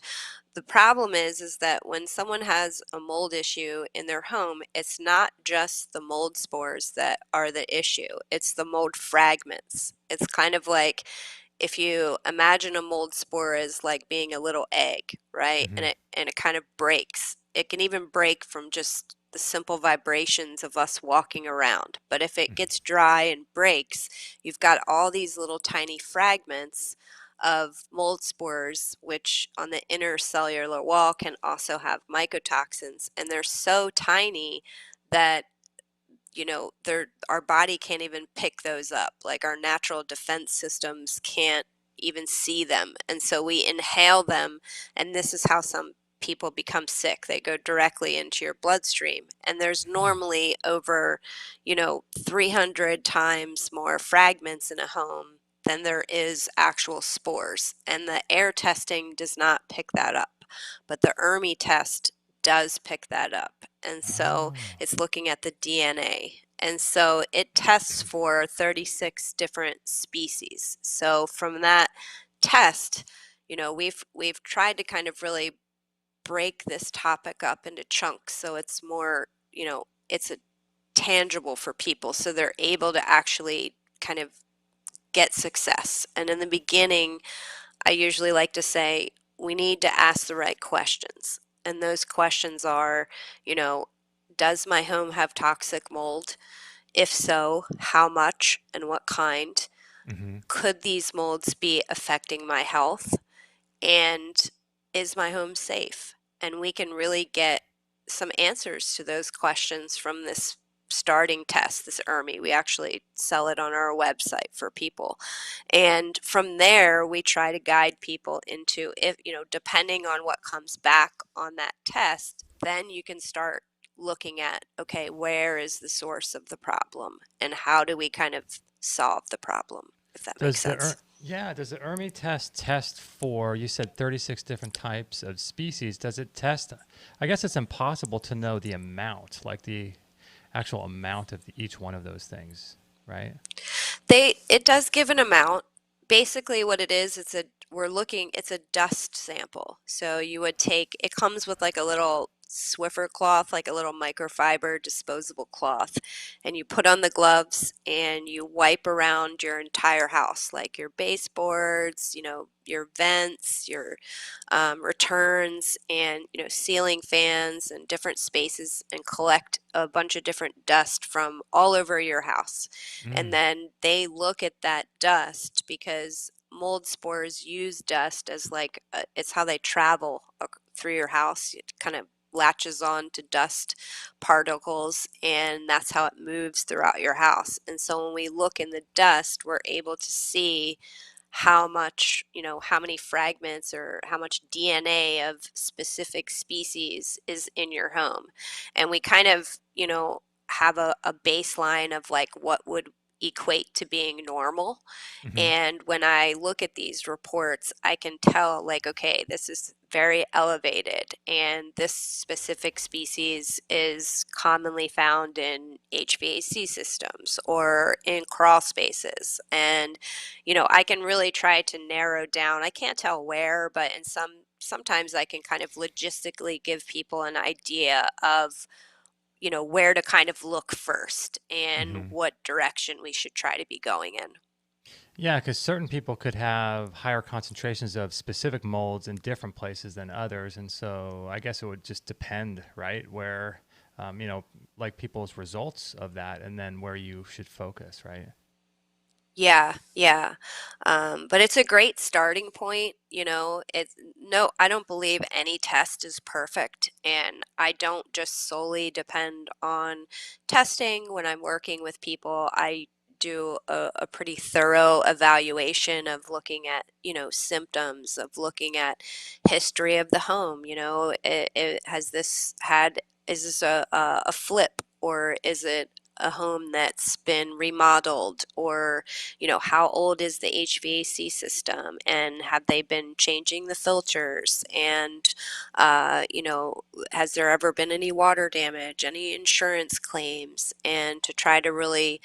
the problem is that when someone has a mold issue in their home, it's not just the mold spores that are the issue. It's the mold fragments. It's kind of like, if you imagine a mold spore as like being a little egg, right? Mm-hmm. And it kind of breaks. It can even break from just the simple vibrations of us walking around. But if it gets dry and breaks, you've got all these little tiny fragments of mold spores, which on the inner cellular wall can also have mycotoxins, and they're so tiny that, our body can't even pick those up. Like, our natural defense systems can't even see them. And so we inhale them, and this is how some people become sick. They go directly into your bloodstream. And there's normally over, 300 times more fragments in a home than there is actual spores. And the air testing does not pick that up. But the ERMI test does pick that up. And so Oh. it's looking at the DNA. And so it tests for 36 different species. So from that test, we've tried to kind of really break this topic up into chunks so it's more, it's a tangible for people, so they're able to actually kind of get success. And in the beginning, I usually like to say we need to ask the right questions. And those questions are, does my home have toxic mold? If so, how much and what kind? Mm-hmm. Could these molds be affecting my health? And is my home safe? And we can really get some answers to those questions from this starting test, this ERMI. We actually sell it on our website for people. And from there, we try to guide people into, if, depending on what comes back on that test, then you can start looking at, okay, where is the source of the problem and how do we kind of solve the problem, if that makes Does sense. does the ERMI test for, you said 36 different types of species? Does it test, I guess it's impossible to know the amount, like the actual amount of each one of those things, right? It does give an amount. Basically what it is, it's a dust sample. So you would take, it comes with like a little Swiffer cloth, like a little microfiber disposable cloth, and you put on the gloves and you wipe around your entire house, like your baseboards, your vents, your returns, and, ceiling fans and different spaces, and collect a bunch of different dust from all over your house. And Mm. then they look at that dust, because mold spores use dust as like it's how they travel through your house. It kind of latches on to dust particles, and that's how it moves throughout your house. And so when we look in the dust, we're able to see how much, how many fragments or how much DNA of specific species is in your home. And we kind of, have a baseline of like what would equate to being normal. Hmm. And when I look at these reports, I can tell, like, okay, this is very elevated, and this specific species is commonly found in HVAC systems or in crawl spaces. And, I can really try to narrow down. I can't tell where, but sometimes I can kind of logistically give people an idea of, where to kind of look first and Hmm. what direction we should try to be going in. Yeah, because certain people could have higher concentrations of specific molds in different places than others. And so I guess it would just depend, right? Where, like people's results of that and then where you should focus, right? Yeah, yeah. But it's a great starting point. It's no, I don't believe any test is perfect, and I don't just solely depend on testing when I'm working with people. I do a pretty thorough evaluation of looking at, symptoms, of looking at history of the home. Has this had, is this a flip, or is it a home that's been remodeled, or how old is the HVAC system, and have they been changing the filters, and has there ever been any water damage, any insurance claims, and to try to really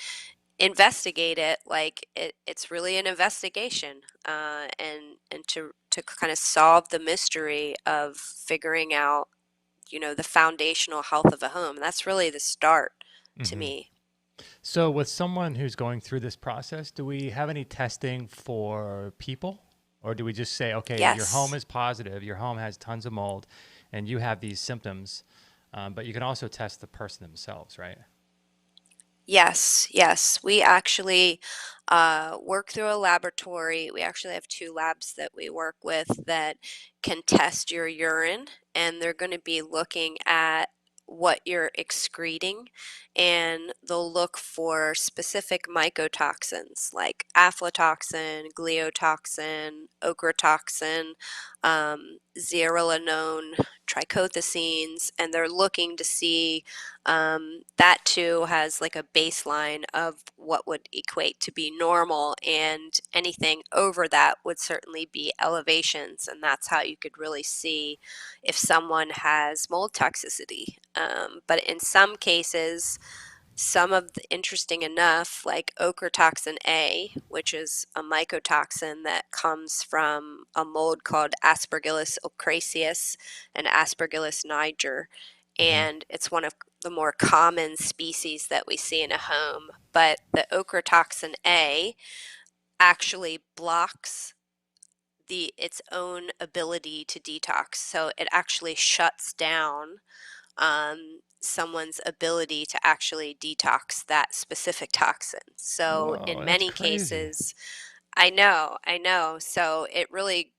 investigate it like it's really an investigation, and to kind of solve the mystery of figuring out, the foundational health of a home. That's really the start to Hmm. me. So with someone who's going through this process, do we have any testing for people? Or do we just say, okay, your home Yes. is positive, your home has tons of mold, and you have these symptoms, but you can also test the person themselves, right? Yes, yes. We actually work through a laboratory. We actually have two labs that we work with that can test your urine, and they're going to be looking at what you're excreting, and they'll look for specific mycotoxins like aflatoxin, gliotoxin, ochratoxin, zearalenone, trichothecenes, and they're looking to see, that too has like a baseline of what would equate to be normal, and anything over that would certainly be elevations, and that's how you could really see if someone has mold toxicity. But in some cases, some of the, interesting enough, like ochratoxin A, which is a mycotoxin that comes from a mold called Aspergillus ocraceus and Aspergillus niger, Hmm. and it's one of the more common species that we see in a home. But the ochratoxin A actually blocks its own ability to detox, so it actually shuts down someone's ability to actually detox that specific toxin. So Whoa, in that's many crazy. cases, I know. So it really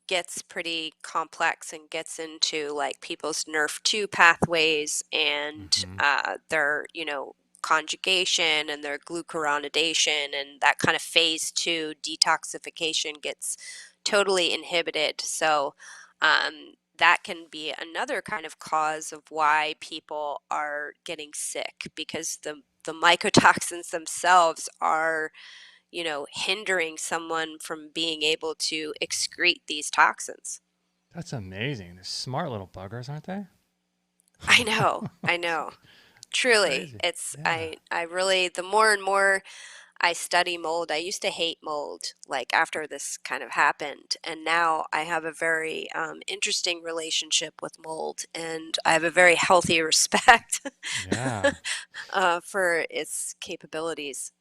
gets pretty complex and gets into like people's NRF2 pathways, and Hmm. their, conjugation and their glucuronidation, and that kind of phase two detoxification gets totally inhibited. So that can be another kind of cause of why people are getting sick, because the mycotoxins themselves are, hindering someone from being able to excrete these toxins. That's amazing. They're smart little buggers, aren't they? I know, I know. It's Truly, crazy. it's Yeah. I really, the more and more I study mold, I used to hate mold like after this kind of happened, and now I have a very interesting relationship with mold, and I have a very healthy respect Yeah. for its capabilities.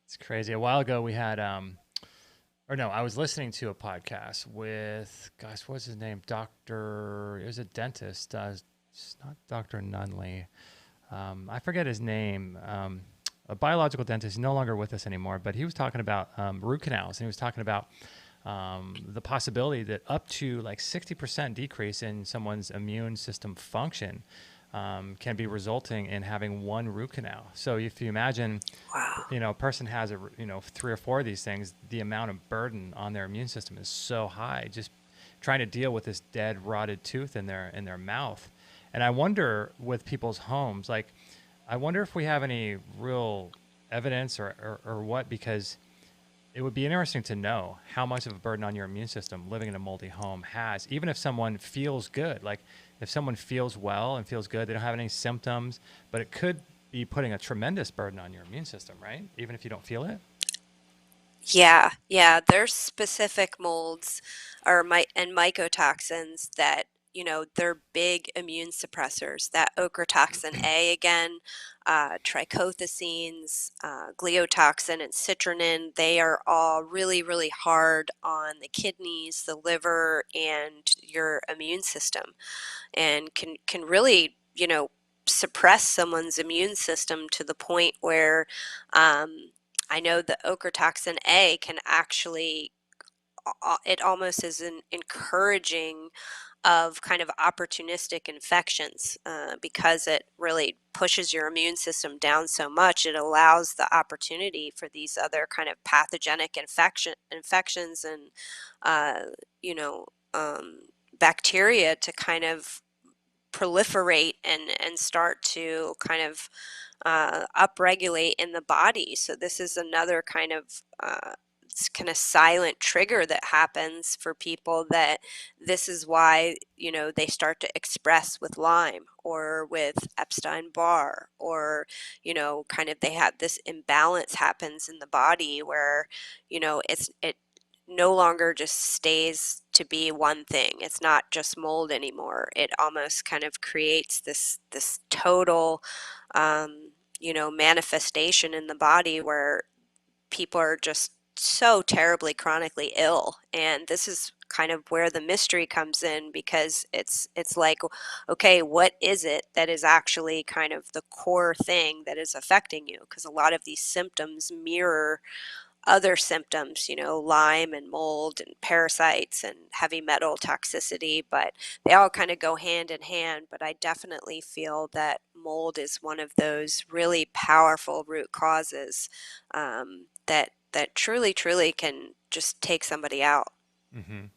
It's crazy. A while ago, we had, or no, I was listening to a podcast with, gosh, what's his name? It was a dentist. It's not Dr. Nunley. I forget his name. A biological dentist, no longer with us anymore, but he was talking about root canals, and he was talking about the possibility that up to like 60% decrease in someone's immune system function can be resulting in having one root canal. So if you imagine, Wow. a person has 3 or 4 of these things, the amount of burden on their immune system is so high, just trying to deal with this dead, rotted tooth in their mouth. And I wonder with people's homes, like, I wonder if we have any real evidence or what, because it would be interesting to know how much of a burden on your immune system living in a moldy home has, even if someone feels good. Like, if someone feels well and feels good, they don't have any symptoms, but it could be putting a tremendous burden on your immune system, right? Even if you don't feel it. Yeah, yeah. There's specific molds and mycotoxins that, they're big immune suppressors. That ochratoxin A again, trichothecenes, gliotoxin, and citrinin, they are all really, really hard on the kidneys, the liver, and your immune system, and can really, suppress someone's immune system to the point where I know the ochratoxin A can actually, it almost is an encouraging of kind of opportunistic infections, because it really pushes your immune system down so much. It allows the opportunity for these other kind of pathogenic infections and, uh, you know, bacteria to kind of proliferate and start to kind of upregulate in the body. So this is another kind of silent trigger that happens for people, that this is why, they start to express with Lyme or with Epstein-Barr, or, kind of they have this imbalance happens in the body where, it no longer just stays to be one thing. It's not just mold anymore. It almost kind of creates this total, manifestation in the body where people are just so terribly chronically ill. And this is kind of where the mystery comes in, because it's like, okay, what is it that is actually kind of the core thing that is affecting you? Because a lot of these symptoms mirror other symptoms, Lyme and mold and parasites and heavy metal toxicity, but they all kind of go hand in hand. But I definitely feel that mold is one of those really powerful root causes, that truly, truly can just take somebody out. Mm-hmm.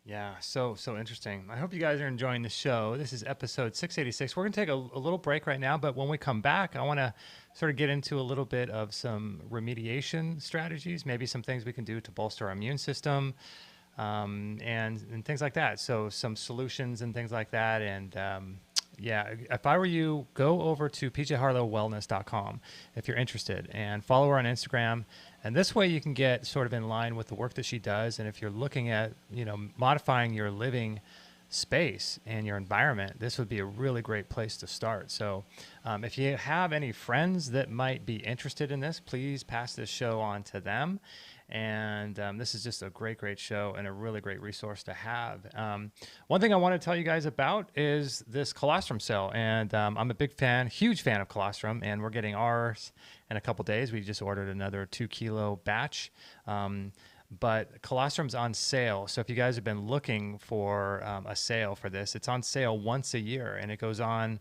Yeah, so interesting. I hope you guys are enjoying the show. This is episode 686. We're going to take a little break right now, but when we come back, I want to sort of get into a little bit of some remediation strategies, maybe some things we can do to bolster our immune system, and things like that. So some solutions and things like that. And yeah, if I were you, go over to pjharlowwellness.com if you're interested, and follow her on Instagram. And this way you can get sort of in line with the work that she does. And if you're looking at, modifying your living space and your environment, this would be a really great place to start. So if you have any friends that might be interested in this, please pass this show on to them. And this is just a great show and a really great resource to have. One thing I want to tell you guys about is this colostrum sale. And I'm a huge fan of colostrum, and we're getting ours in a couple days. We just ordered another 2-kilo batch. But colostrum's on sale. So if you guys have been looking for a sale for this, it's on sale once a year, and it goes on.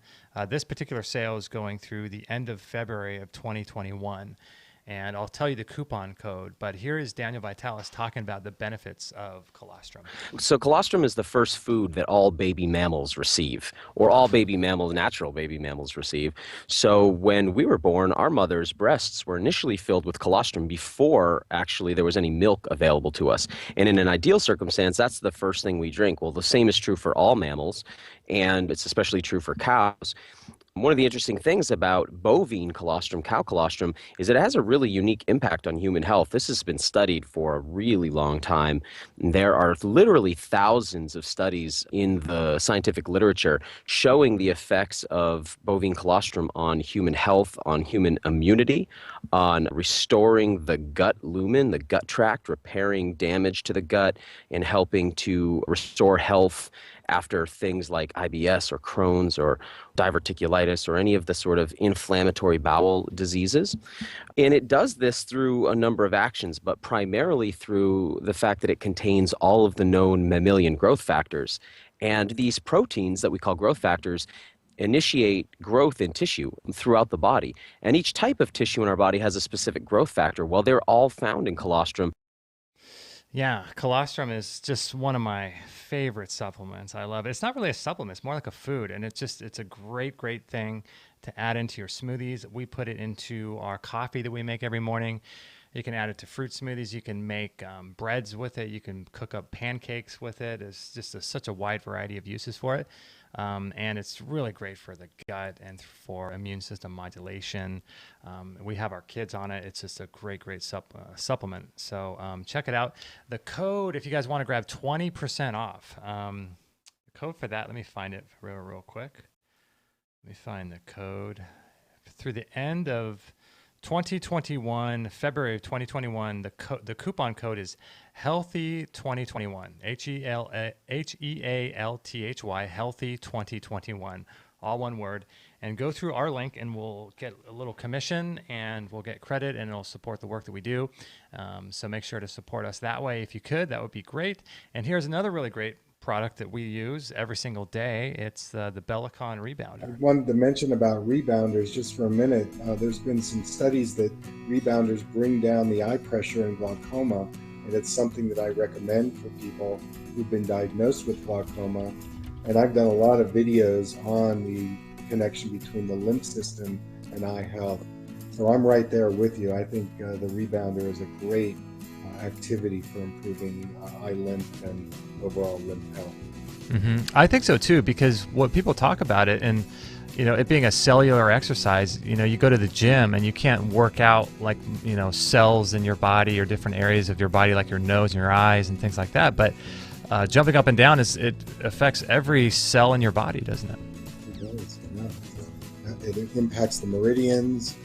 This particular sale is going through the end of February of 2021. And I'll tell you the coupon code, but here is Daniel Vitalis talking about the benefits of colostrum. So colostrum is the first food that all baby mammals receive, or all natural baby mammals receive. So when we were born, our mother's breasts were initially filled with colostrum before actually there was any milk available to us. And in an ideal circumstance, that's the first thing we drink. Well, the same is true for all mammals, and it's especially true for cows. One of the interesting things about bovine colostrum, cow colostrum, is it has a really unique impact on human health. This has been studied for a really long time. There are literally thousands of studies in the scientific literature showing the effects of bovine colostrum on human health, on human immunity, on restoring the gut lumen, the gut tract, repairing damage to the gut, and helping to restore health after things like IBS or Crohn's or diverticulitis or any of the sort of inflammatory bowel diseases. And it does this through a number of actions, but primarily through the fact that it contains all of the known mammalian growth factors. And these proteins that we call growth factors initiate growth in tissue throughout the body. And each type of tissue in our body has a specific growth factor. Well, they're all found in colostrum. Yeah, colostrum is just one of my favorite supplements. I love it. It's not really a supplement, it's more like a food. And it's a great, great thing to add into your smoothies. We put it into our coffee that we make every morning. You can add it to fruit smoothies. You can make breads with it. You can cook up pancakes with it. It's just such a wide variety of uses for it. And it's really great for the gut and for immune system modulation. We have our kids on it. It's just a great, great supplement. So check it out. The code, if you guys want to grab 20% off, the code for that, let me find it real quick. Let me find the code. Through the end of 2021, February of 2021, the coupon code is Healthy 2021, HEALTHY, Healthy 2021, all one word. And go through our link and we'll get a little commission and we'll get credit and it'll support the work that we do. So make sure to support us that way if you could. That would be great. And here's another really great product that we use every single day. It's the Bellicon Rebounder. I wanted to mention about rebounders just for a minute. There's been some studies that rebounders bring down the eye pressure in glaucoma, and it's something that I recommend for people who've been diagnosed with glaucoma. And I've done a lot of videos on the connection between the lymph system and eye health. So I'm right there with you. I think the rebounder is a great activity for improving eye lymph and overall lymph health. Mm-hmm. I think so too, because what people talk about it, and it being a cellular exercise, you go to the gym and you can't work out like cells in your body or different areas of your body like your nose and your eyes and things like that. But jumping up and down it affects every cell in your body, doesn't it? It does. Yeah. It impacts the meridians,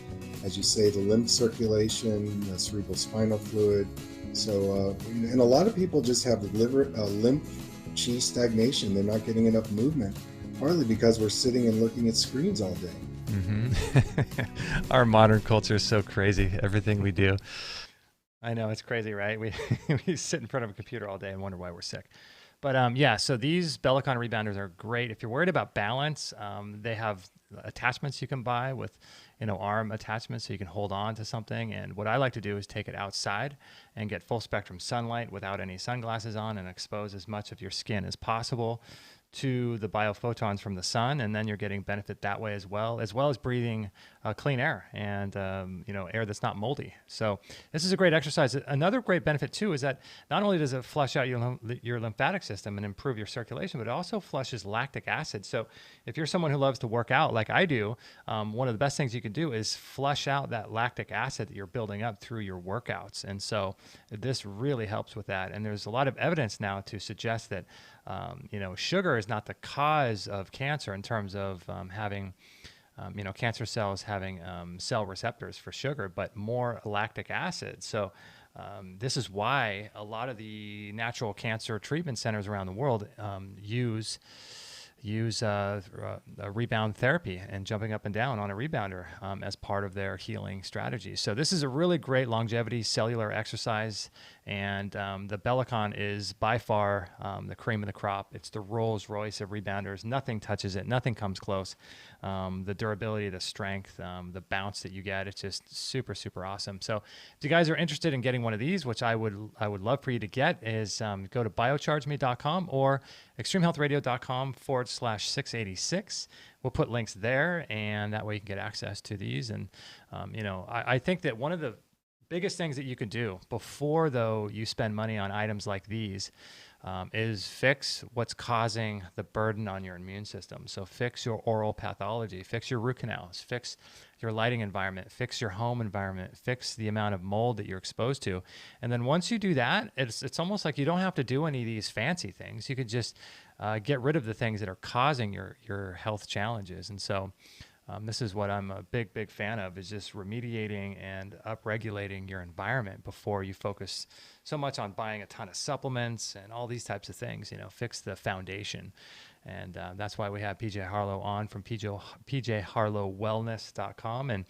as you say, the lymph circulation, the cerebral spinal fluid. So, and a lot of people just have lymph chi stagnation. They're not getting enough movement, partly because we're sitting and looking at screens all day. Mm-hmm. Our modern culture is so crazy, everything we do. I know, it's crazy, right? We sit in front of a computer all day and wonder why we're sick. But yeah, so these Bellicon Rebounders are great. If you're worried about balance, they have attachments you can buy with arm attachments so you can hold on to something. And what I like to do is take it outside and get full spectrum sunlight without any sunglasses on and expose as much of your skin as possible to the biophotons from the sun, and then you're getting benefit that way as well as breathing clean air and air that's not moldy. So this is a great exercise. Another great benefit too is that not only does it flush out your lymphatic system and improve your circulation, but it also flushes lactic acid. So if you're someone who loves to work out like I do, one of the best things you can do is flush out that lactic acid that you're building up through your workouts. And so this really helps with that. And there's a lot of evidence now to suggest that sugar is not the cause of cancer in terms of having, cancer cells having cell receptors for sugar, but more lactic acid. So this is why a lot of the natural cancer treatment centers around the world use rebound therapy and jumping up and down on a rebounder as part of their healing strategy. So this is a really great longevity cellular exercise, and the Bellicon is by far the cream of the crop. It's the Rolls Royce of rebounders. Nothing touches it. Nothing comes close. The durability, the strength, the bounce that you get, it's just super, super awesome. So if you guys are interested in getting one of these, which I would love for you to get, is go to biochargeme.com or extremehealthradio.com/686. We'll put links there, and that way you can get access to these. And, I think that one of the biggest things that you can do before, though, you spend money on items like these is fix what's causing the burden on your immune system. So fix your oral pathology, fix your root canals, fix your lighting environment, fix your home environment, fix the amount of mold that you're exposed to. And then once you do that, it's almost like you don't have to do any of these fancy things. You could just get rid of the things that are causing your health challenges. And so this is what I'm a big, big fan of, is just remediating and upregulating your environment before you focus so much on buying a ton of supplements and all these types of things. Fix the foundation. And that's why we have PJ Harlow on from pjharlowwellness.com. And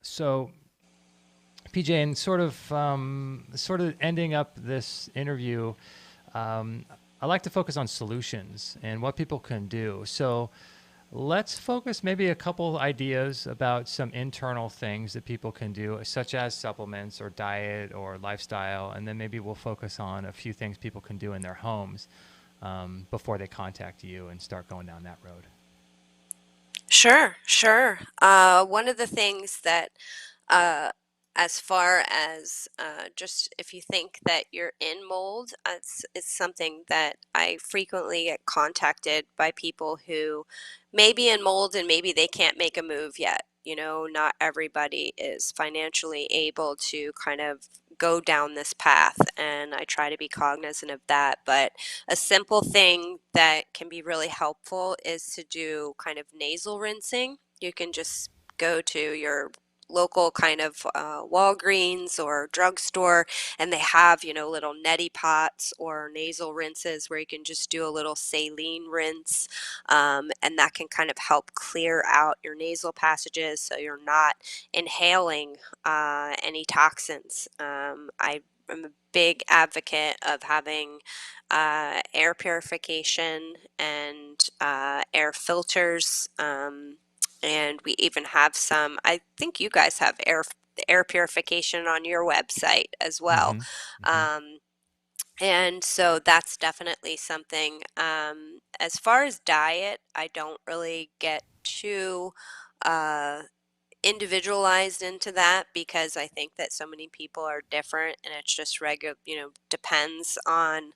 so PJ, and sort of ending up this interview, I like to focus on solutions and what people can do. So Let's focus maybe a couple ideas about some internal things that people can do, such as supplements or diet or lifestyle, and then maybe we'll focus on a few things people can do in their homes before they contact you and start going down that road. Sure, sure. One of the things that, uh, as far as just if you think that you're in mold, it's something that I frequently get contacted by people who may be in mold and maybe they can't make a move yet. You know, not everybody is financially able to kind of go down this path, and I try to be cognizant of that. But a simple thing that can be really helpful is to do kind of nasal rinsing. You can just go to your local kind of Walgreens or drugstore, and they have, you know, little neti pots or nasal rinses where you can just do a little saline rinse, and that can kind of help clear out your nasal passages so you're not inhaling any toxins. I'm a big advocate of having air purification and air filters. And we even have some, I think you guys have air purification on your website as well. Mm-hmm. Mm-hmm. And so that's definitely something. As far as diet, I don't really get too uh, individualized into that because I think that so many people are different, and it's just regular, you know, depends on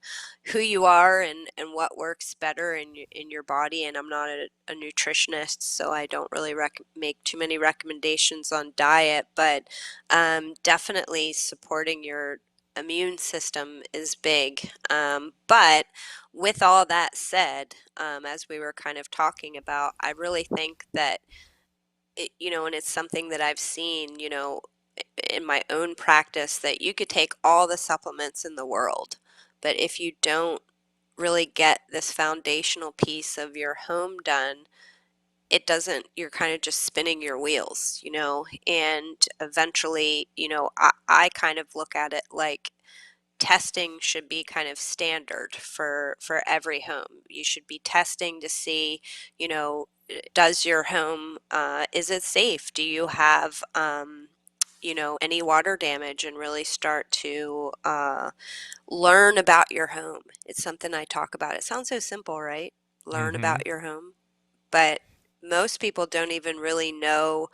who you are and what works better in your body. And I'm not a nutritionist, so I don't really make too many recommendations on diet, but definitely supporting your immune system is big. But with all that said, as we were kind of talking about, I really think that you know, and it's something that I've seen, you know, in my own practice, that you could take all the supplements in the world, but if you don't really get this foundational piece of your home done, it doesn't, you're kind of just spinning your wheels, you know, and eventually, you know, I kind of look at it like testing should be kind of standard for every home. You should be testing to see, you know, does your home is it safe? Do you have you know, any water damage, and really start to learn about your home. It's something I talk about. It sounds so simple, right? Learn Mm-hmm. about your home. But most people don't even really know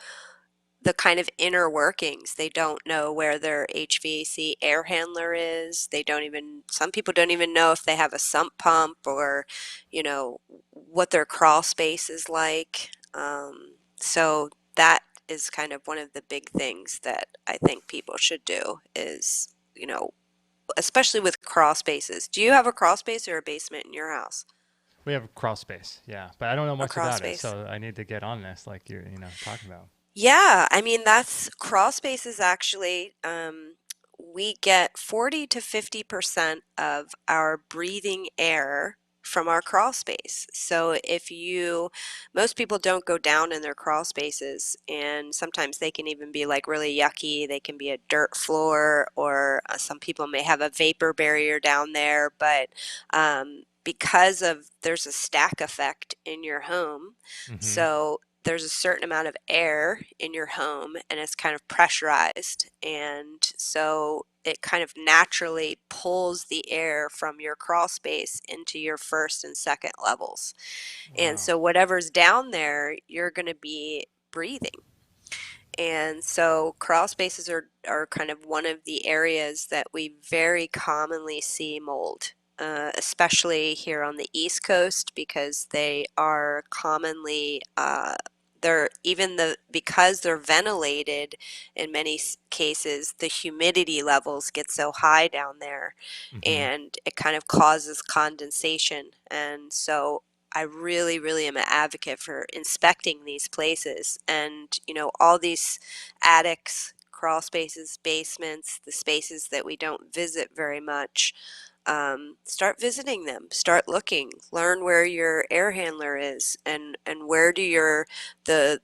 the kind of inner workings. They don't know where their HVAC air handler is. They don't even, some people don't even know if they have a sump pump, or, you know, what their crawl space is like. So that is kind of one of the big things that I think people should do is, you know, especially with crawl spaces. Do you have a crawl space or a basement in your house? We have a crawl space, yeah, but I don't know A much crawl about it, space. so I need to get on this, like you're, talking about. Yeah, I mean, that's crawl spaces actually. We get 40 to 50% of our breathing air from our crawl space. So if you, most people don't go down in their crawl spaces, and sometimes they can even be like really yucky. They can be a dirt floor, or some people may have a vapor barrier down there. But because of there's a stack effect in your home, Mm-hmm. so there's a certain amount of air in your home, and it's kind of pressurized, and so it kind of naturally pulls the air from your crawl space into your first and second levels, and Wow. so whatever's down there you're going to be breathing. And so crawl spaces are kind of one of the areas that we very commonly see mold, especially here on the East Coast, because they are commonly they're even because they're ventilated in many cases, the humidity levels get so high down there, Mm-hmm. and it kind of causes condensation. And so I really, really am an advocate for inspecting these places, and, you know, all these attics, crawl spaces, basements, the spaces that we don't visit very much. Start visiting them, start looking, learn where your air handler is, and where do your, the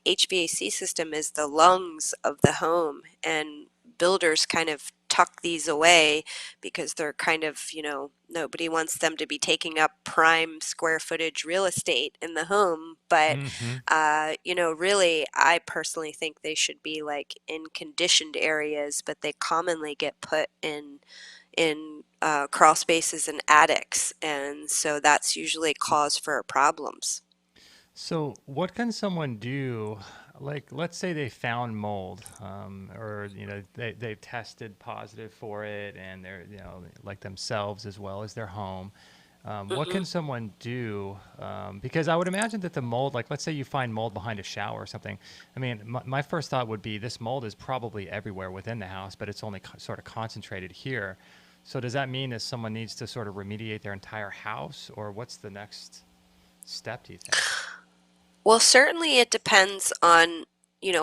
HVAC system is the lungs of the home, and builders kind of tuck these away because they're kind of, nobody wants them to be taking up prime square footage real estate in the home. But, Mm-hmm. really, I personally think they should be like in conditioned areas, but they commonly get put in crawl spaces and attics. And so that's usually cause for problems. So, what can someone do? Like, let's say they found mold, or they've tested positive for it, and they're like themselves as well as their home. What Hmm. can someone do? Because I would imagine that the mold, like, let's say you find mold behind a shower or something. I mean, my first thought would be this mold is probably everywhere within the house, but it's only sort of concentrated here. So, does that mean that someone needs to sort of remediate their entire house, or what's the next step, do you think? Well, certainly it depends on,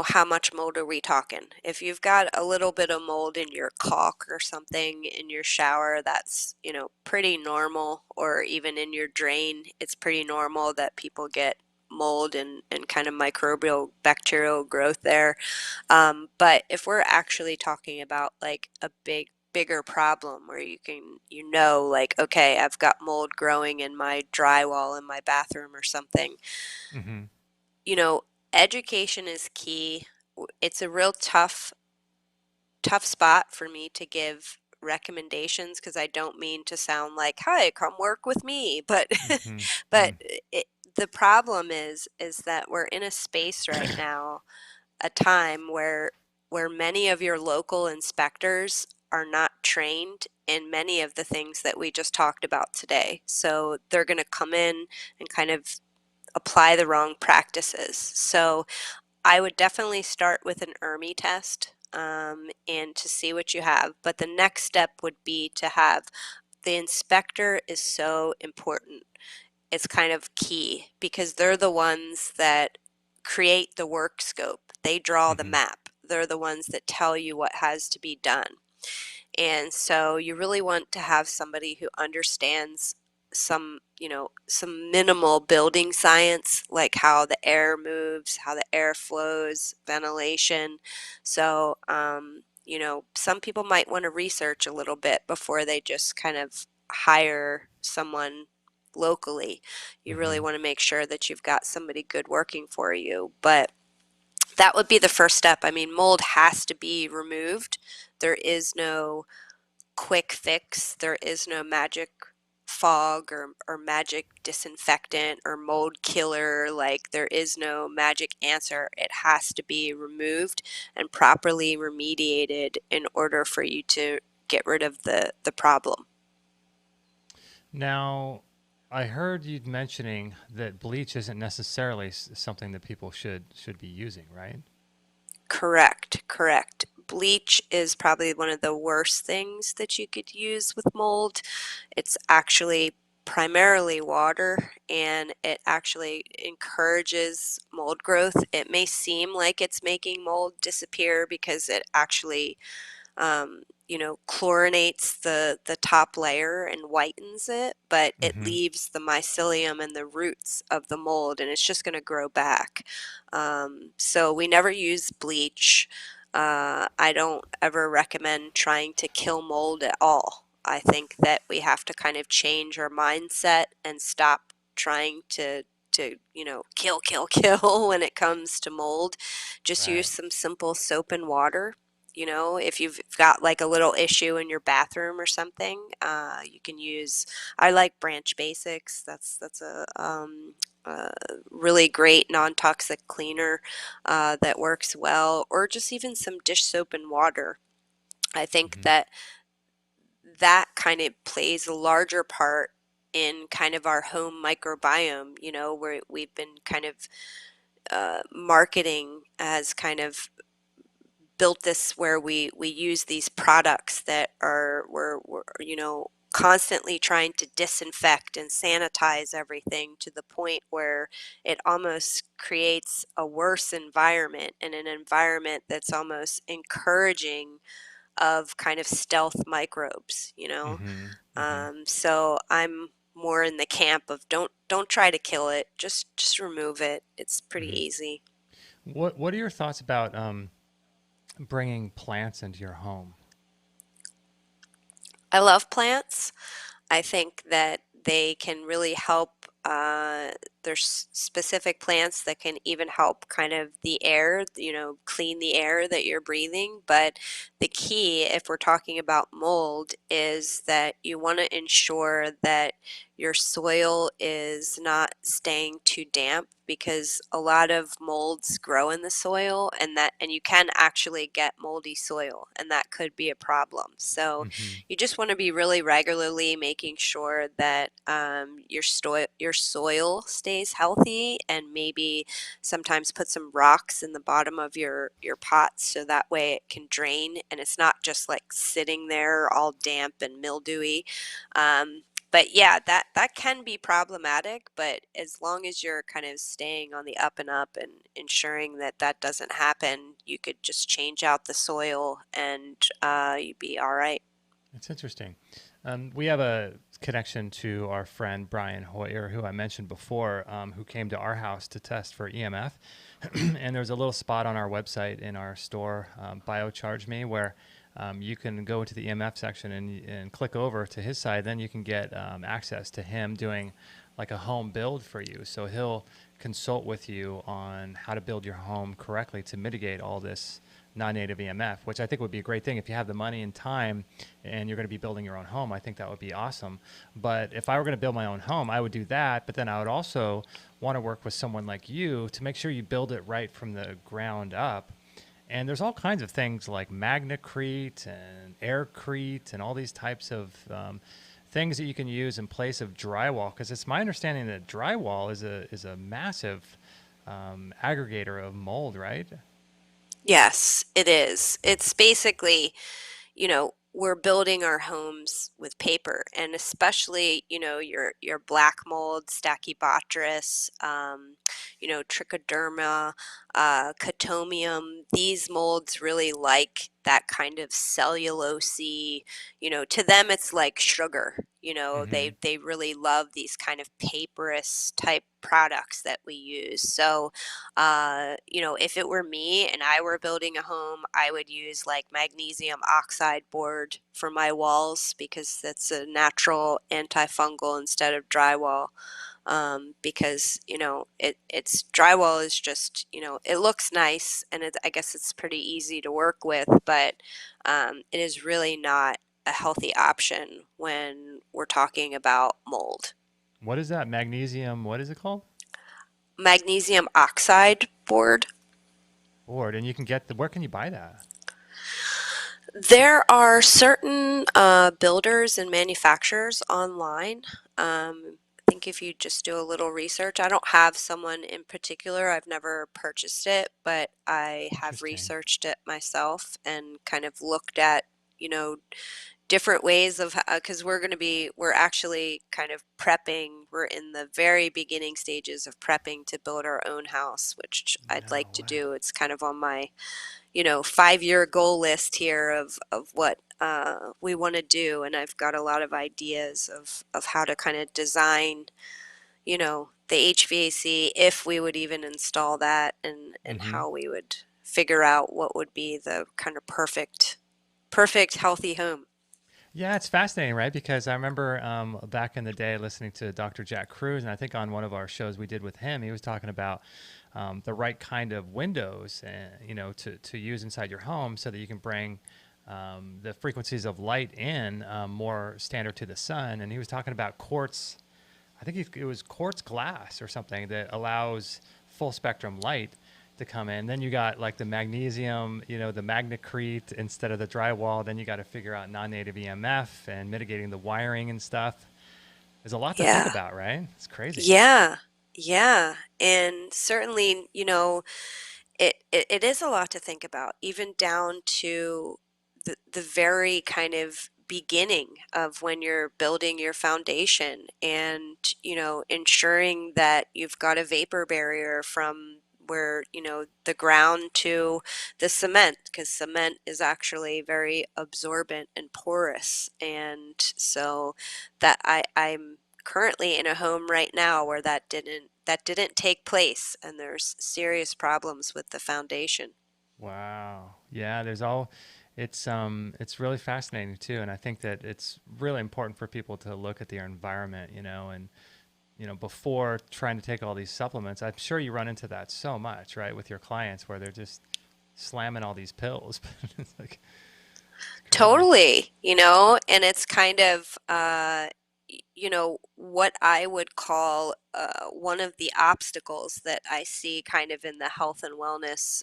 how much mold are we talking? If you've got a little bit of mold in your caulk or something in your shower, that's, pretty normal, or even in your drain, it's pretty normal that people get mold and kind of microbial bacterial growth there. But if we're actually talking about like a bigger problem where like, okay, I've got mold growing in my drywall in my bathroom or something, Mm-hmm. you know, education is key. It's a real tough spot for me to give recommendations because I don't mean to sound like, "Hi, come work with me," but Mm-hmm. but the problem is that we're in a space right now, a time where many of your local inspectors are not trained in many of the things that we just talked about today. So they're going to come in and kind of apply the wrong practices. So I would definitely start with an ERMI test, and to see what you have. But the next step would be to have the inspector is so important. It's kind of key because they're the ones that create the work scope. They draw the Mm-hmm. map. They're the ones that tell you what has to be done. And so you really want to have somebody who understands some minimal building science, like how the air moves, how the air flows, ventilation. So, some people might want to research a little bit before they just kind of hire someone locally. You really Mm-hmm. want to make sure that you've got somebody good working for you. But that would be the first step. I mean, mold has to be removed. There is no quick fix. There is no magic fog or magic disinfectant or mold killer. Like, there is no magic answer. It has to be removed and properly remediated in order for you to get rid of the problem. Now, I heard you mentioning that bleach isn't necessarily something that people should be using, right? Correct, correct. Bleach is probably one of the worst things that you could use with mold. It's actually primarily water, and it actually encourages mold growth. It may seem like it's making mold disappear because it actually chlorinates the top layer and whitens it, but it Mm-hmm. leaves the mycelium and the roots of the mold, and it's just going to grow back. So we never use bleach. I don't ever recommend trying to kill mold at all. I think that we have to kind of change our mindset and stop trying to kill when it comes to mold. Just use Right. some simple soap and water. If you've got like a little issue in your bathroom or something, you can use. I like Branch Basics. That's a really great non-toxic cleaner that works well, or just even some dish soap and water. I think Mm-hmm. that kind of plays a larger part in kind of our home microbiome. Where we've been kind of marketing as kind of built this where we use these products that we're constantly trying to disinfect and sanitize everything to the point where it almost creates a worse environment, and an environment that's almost encouraging of kind of stealth microbes. Mm-hmm. Mm-hmm. So I'm more in the camp of don't try to kill it, just remove it. It's pretty Mm-hmm. easy. What are your thoughts about bringing plants into your home? I love plants. I think that they can really help. There's specific plants that can even help kind of the air, clean the air that you're breathing. But the key, if we're talking about mold, is that you want to ensure that your soil is not staying too damp, because a lot of molds grow in the soil, and you can actually get moldy soil, and that could be a problem. So Hmm. you just want to be really regularly making sure that your soil stays healthy, and maybe sometimes put some rocks in the bottom of your pots, so that way it can drain and it's not just like sitting there all damp and mildewy. But yeah, that can be problematic, but as long as you're kind of staying on the up and up and ensuring that that doesn't happen, you could just change out the soil, and you'd be all right. It's interesting. We have a connection to our friend Brian Hoyer, who I mentioned before, who came to our house to test for EMF. And there's a little spot on our website in our store, Biocharge Me, where you can go to the EMF section and click over to his side. Then you can get access to him doing like a home build for you. So he'll consult with you on how to build your home correctly to mitigate all this non-native EMF, which I think would be a great thing if you have the money and time and you're going to be building your own home. I think that would be awesome. But if I were going to build my own home, I would do that. But then I would also want to work with someone like you to make sure you build it right from the ground up. And there's all kinds of things like magnacrete and aircrete and all these types of things that you can use in place of drywall. Because it's my understanding that drywall is a massive aggregator of mold, right? Yes, it is. It's basically, we're building our homes with paper, and especially, your black mold, Stachybotrys, Trichoderma, Cotomium. These molds really like that kind of cellulosey, to them it's like sugar. Mm-hmm. They really love these kind of paperous type products that we use. So if it were me and I were building a home, I would use like magnesium oxide board for my walls, because that's a natural antifungal instead of drywall. Because it's drywall is just, it looks nice, and I guess it's pretty easy to work with, but it is really not a healthy option when we're talking about mold. What is that? Magnesium, what is it called? Magnesium oxide board. Board. And you can get where can you buy that? There are certain builders and manufacturers online. I think if you just do a little research, I don't have someone in particular. I've never purchased it, but I have Interesting. researched it myself and kind of looked at, you know, different ways of, because we're actually kind of prepping. We're in the very beginning stages of prepping to build our own house, which I'd No like to way. do. It's kind of on my 5-year goal list here of what we want to do, and I've got a lot of ideas of how to kind of design, the HVAC, if we would even install that, and Mm-hmm. how we would figure out what would be the kind of perfect healthy home. Yeah, it's fascinating, right? Because I remember back in the day listening to Dr. Jack Cruz, and I think on one of our shows we did with him, he was talking about the right kind of windows, to use inside your home so that you can bring the frequencies of light in more standard to the sun. And he was talking about quartz. I think it was quartz glass or something that allows full spectrum light to come in. Then you got like the magnesium, the magnacrete instead of the drywall. Then you got to figure out non-native EMF and mitigating the wiring and stuff. There's a lot to think Yeah, about, right? It's crazy. yeah, yeah, and certainly, it is a lot to think about, even down to the very kind of beginning of when you're building your foundation, and ensuring that you've got a vapor barrier from where the ground to the cement, because cement is actually very absorbent and porous. And so I'm currently in a home right now where that didn't take place, and there's serious problems with the foundation. Wow. Yeah, there's all It's really fascinating too, and I think that it's really important for people to look at their environment, and before trying to take all these supplements. I'm sure you run into that so much, right, with your clients where they're just slamming all these pills. It's like it's crazy. Totally, and it's kind of, what I would call one of the obstacles that I see kind of in the health and wellness,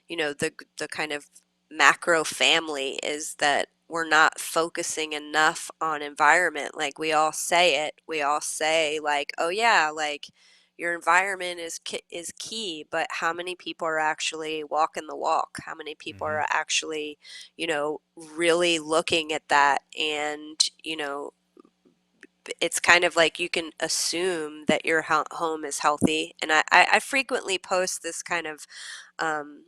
the kind of macro family is that we're not focusing enough on environment. Like we all say it, we all say like, oh yeah, like your environment is key, but how many people are actually walking the walk? How many people Hmm. are actually, really looking at that? And, it's kind of like you can assume that your home is healthy. And I frequently post this kind of um,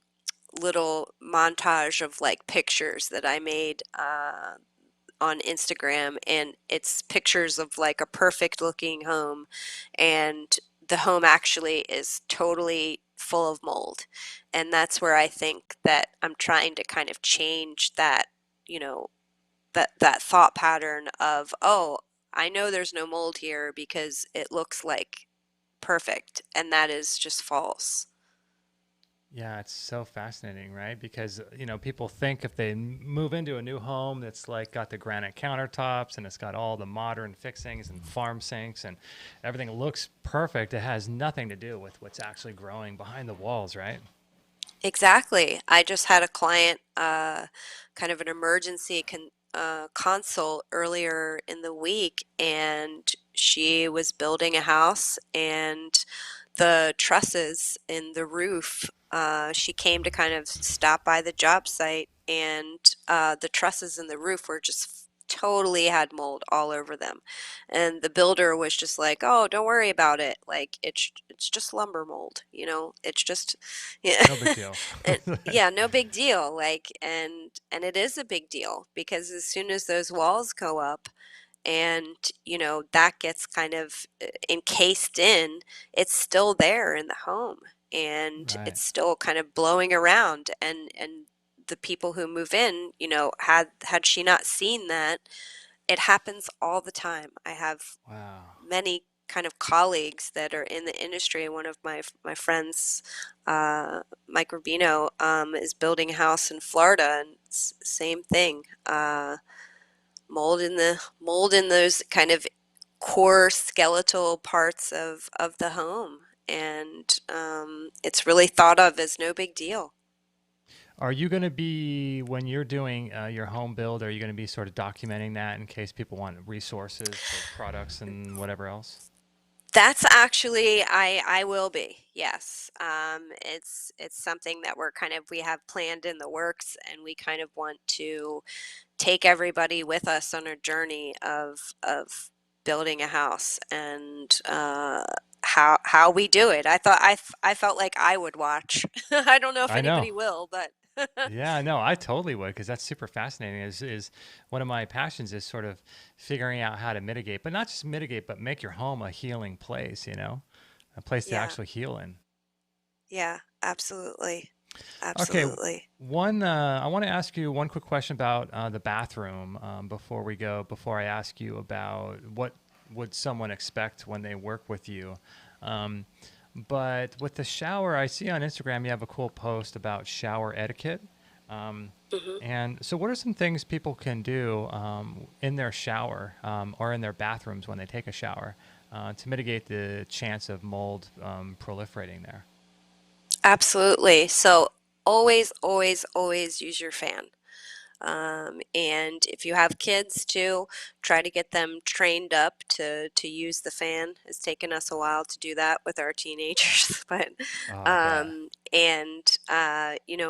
little montage of like pictures that I made on Instagram, and it's pictures of like a perfect looking home, and the home actually is totally full of mold. And that's where I think that I'm trying to kind of change that, you know, that thought pattern of, oh, I know there's no mold here because it looks like perfect, and that is just false. Yeah, it's so fascinating, right? Because, people think if they move into a new home that's like got the granite countertops and it's got all the modern fixings and farm sinks and everything looks perfect, it has nothing to do with what's actually growing behind the walls, right? Exactly. I just had a client, kind of an emergency consult earlier in the week, and she was building a house, and the trusses in the roof, she came to kind of stop by the job site, and the trusses in the roof were just totally had mold all over them. And the builder was just like, "Oh, don't worry about it. Like it's just lumber mold, It's just yeah." No big deal. And yeah, no big deal. Like and it is a big deal because as soon as those walls go up and that gets kind of encased in, it's still there in the home, and Right. it's still kind of blowing around, and the people who move in, had she not seen that, it happens all the time. I have Wow. many kind of colleagues that are in the industry. One of my friends, Mike Rubino, is building a house in Florida, and it's same thing. Mold in those kind of core skeletal parts of the home, and it's really thought of as no big deal. Are you going to be, when you're doing your home build, are you going to be sort of documenting that in case people want resources for products and whatever else? That's actually, I will be, yes. It's something that we have planned in the works, and we kind of want to take everybody with us on a journey of building a house, and how we do it. I felt like I would watch. I don't know if I know. anybody will, but Yeah, no, I totally would because that's super fascinating. Is one of my passions is sort of figuring out how to mitigate, but not just mitigate, but make your home a healing place. A place to yeah, actually heal in. yeah, absolutely, Okay, absolutely. one. I want to ask you one quick question about the bathroom before we go. Before I ask you about what would someone expect when they work with you. Um, but with the shower, I see on Instagram you have a cool post about shower etiquette. Um, Hmm. and so, what are some things people can do in their shower or in their bathrooms when they take a shower to mitigate the chance of mold proliferating there? Absolutely. So always, always, always use your fan. And if you have kids too, try to get them trained up to use the fan. It's taken us a while to do that with our teenagers, but Oh, I bet. and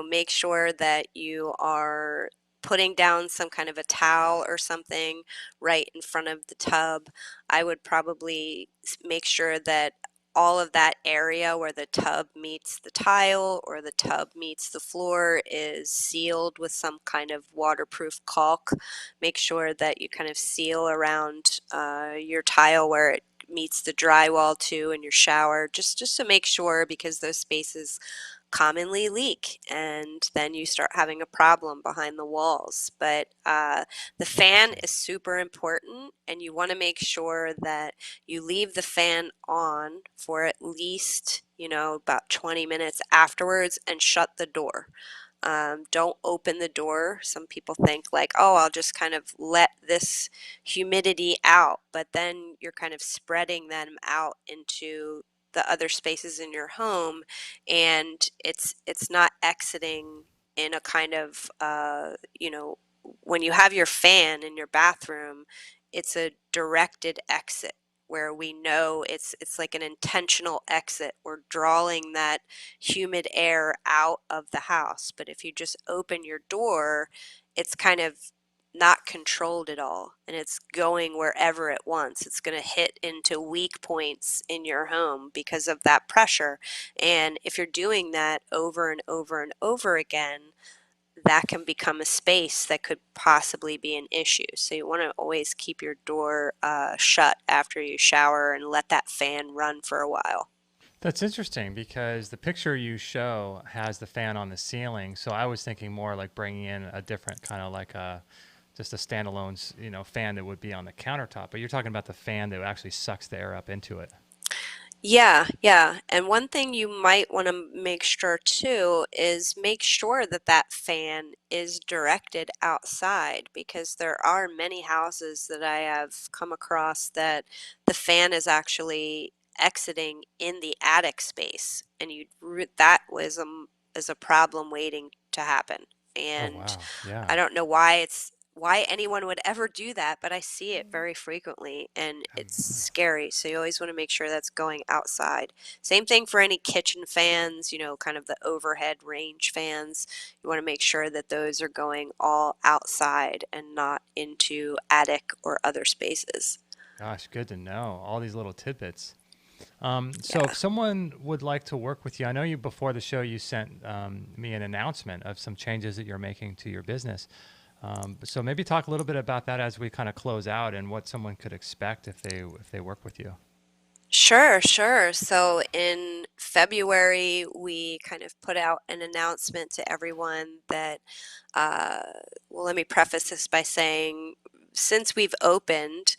make sure that you are putting down some kind of a towel or something right in front of the tub. I would probably make sure that all of that area where the tub meets the tile or the tub meets the floor is sealed with some kind of waterproof caulk. Make sure that you kind of seal around your tile where it meets the drywall too in your shower, just to make sure, because those spaces commonly leak, and then you start having a problem behind the walls. But the fan is super important, and you want to make sure that you leave the fan on for at least, about 20 minutes afterwards, and shut the door. Don't open the door. Some people think like, oh, I'll just kind of let this humidity out, but then you're kind of spreading them out into the other spaces in your home, and it's not exiting in a kind of when you have your fan in your bathroom, it's a directed exit where we know it's like an intentional exit. We're drawing that humid air out of the house. But if you just open your door, it's kind of not controlled at all, and it's going wherever it wants. It's going to hit into weak points in your home because of that pressure. And if you're doing that over and over and over again, that can become a space that could possibly be an issue. So you want to always keep your door shut after you shower and let that fan run for a while. That's interesting because the picture you show has the fan on the ceiling. So I was thinking more like bringing in a different kind of like just a standalone, fan that would be on the countertop. But you're talking about the fan that actually sucks the air up into it. Yeah, yeah. And one thing you might want to make sure too is make sure that that fan is directed outside, because there are many houses that I have come across that the fan is actually exiting in the attic space, and that is a problem waiting to happen. Oh, And wow. Yeah, I don't know why anyone would ever do that, but I see it very frequently, and it's scary. So you always want to make sure that's going outside. Same thing for any kitchen fans, kind of the overhead range fans. You want to make sure that those are going all outside and not into attic or other spaces. gosh, good to know. All these little tidbits. So Yeah. if someone would like to work with you, I know you before the show you sent me an announcement of some changes that you're making to your business. So maybe talk a little bit about that as we kind of close out, and what someone could expect if they work with you. Sure, sure. So in February, we kind of put out an announcement to everyone that, uh, well, let me preface this by saying, since we've opened,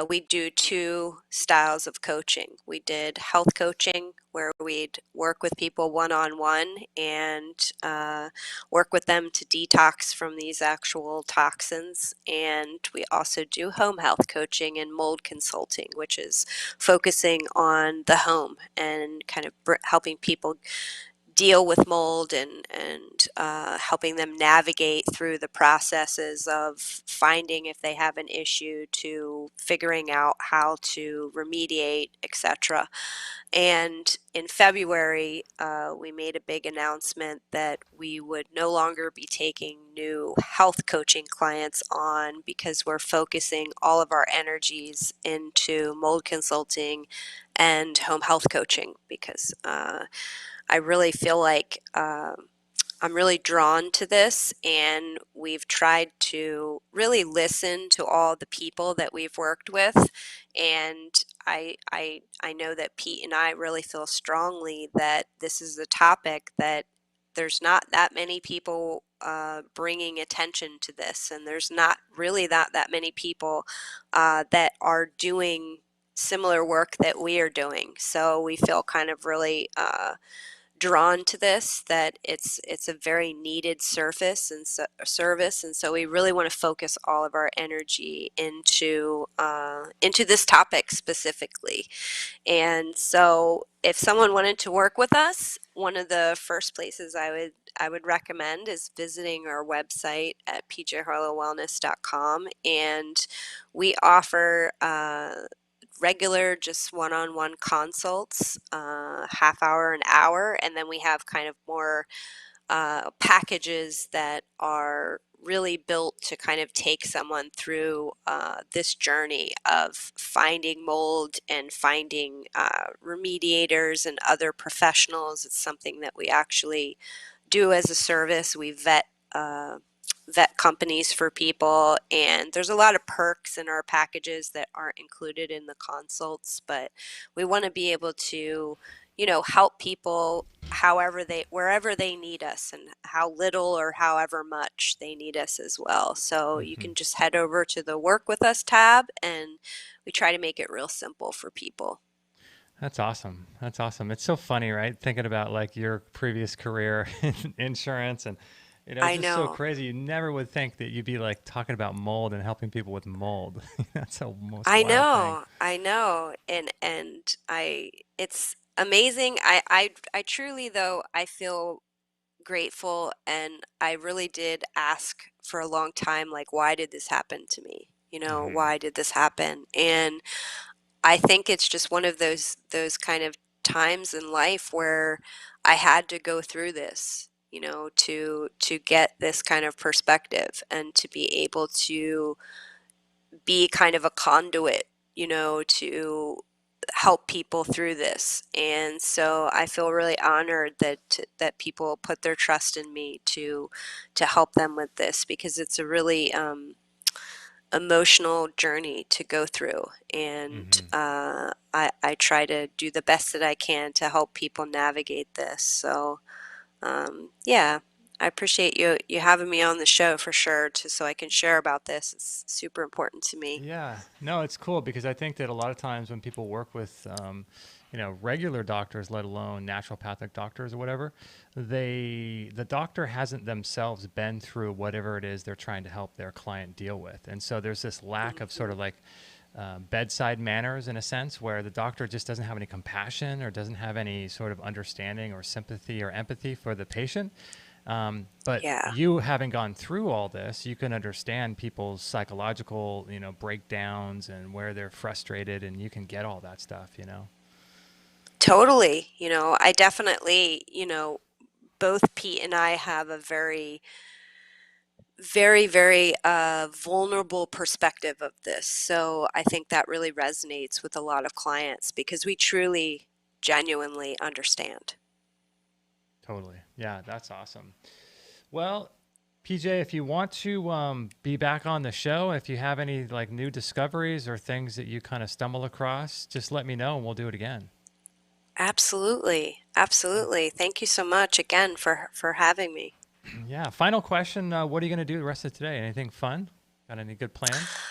we do two styles of coaching. We did health coaching, where we'd work with people one-on-one and work with them to detox from these actual toxins. And we also do home health coaching and mold consulting, which is focusing on the home and kind of helping people deal with mold, and helping them navigate through the processes of finding if they have an issue to figuring out how to remediate, etc. And in February, we made a big announcement that we would no longer be taking new health coaching clients on, because we're focusing all of our energies into mold consulting and home health coaching, because I really feel like I'm really drawn to this, and we've tried to really listen to all the people that we've worked with. And I know that Pete and I really feel strongly that this is a topic that there's not that many people bringing attention to this, and there's not really that many people that are doing similar work that we are doing. So we feel kind of really drawn to this, that it's a very needed service, and so we really want to focus all of our energy into this topic specifically. And so if someone wanted to work with us, one of the first places I would recommend is visiting our website at pjharlowwellness.com, and we offer regular just one-on-one consults, half hour, an hour, and then we have kind of more packages that are really built to kind of take someone through this journey of finding mold and finding remediators and other professionals. It's something that we actually do as a service. We vet companies for people, and there's a lot of perks in our packages that aren't included in the consults, but we want to be able to help people wherever they need us, and how little or however much they need us as well. So you can just head over to the Work With Us tab, and we try to make it real simple for people. That's awesome. That's awesome. It's so funny, right? Thinking about like your previous career in insurance, and it's I just so know. crazy. You never would think that you'd be like talking about mold and helping people with mold. That's the most I wild thing. know, I know, and it's amazing. I truly, though, I feel grateful, and I really did ask for a long time, like, why did this happen to me? Why did this happen? And I think it's just one of those kind of times in life where I had to go through this, to get this kind of perspective, and to be able to be kind of a conduit, to help people through this. And so I feel really honored that people put their trust in me to help them with this, because it's a really emotional journey to go through. And I try to do the best that I can to help people navigate this. So yeah, I appreciate you having me on the show for sure, so I can share about this. It's super important to me. Yeah, no, it's cool because I think that a lot of times when people work with, regular doctors, let alone naturopathic doctors or whatever, the doctor hasn't themselves been through whatever it is they're trying to help their client deal with, and so there's this lack of sort of like bedside manners in a sense, where the doctor just doesn't have any compassion or doesn't have any sort of understanding or sympathy or empathy for the patient. But Yeah, you having gone through all this, you can understand people's psychological, breakdowns and where they're frustrated, and you can get all that stuff. totally. I definitely, both Pete and I have a very, very, very vulnerable perspective of this. So I think that really resonates with a lot of clients, because we truly, genuinely understand. Totally. Yeah, that's awesome. Well, PJ, if you want to be back on the show, if you have any like new discoveries or things that you kind of stumble across, just let me know and we'll do it again. Absolutely. Absolutely. Thank you so much again for having me. Yeah. Final question. What are you going to do the rest of today? Anything fun? Got any good plans?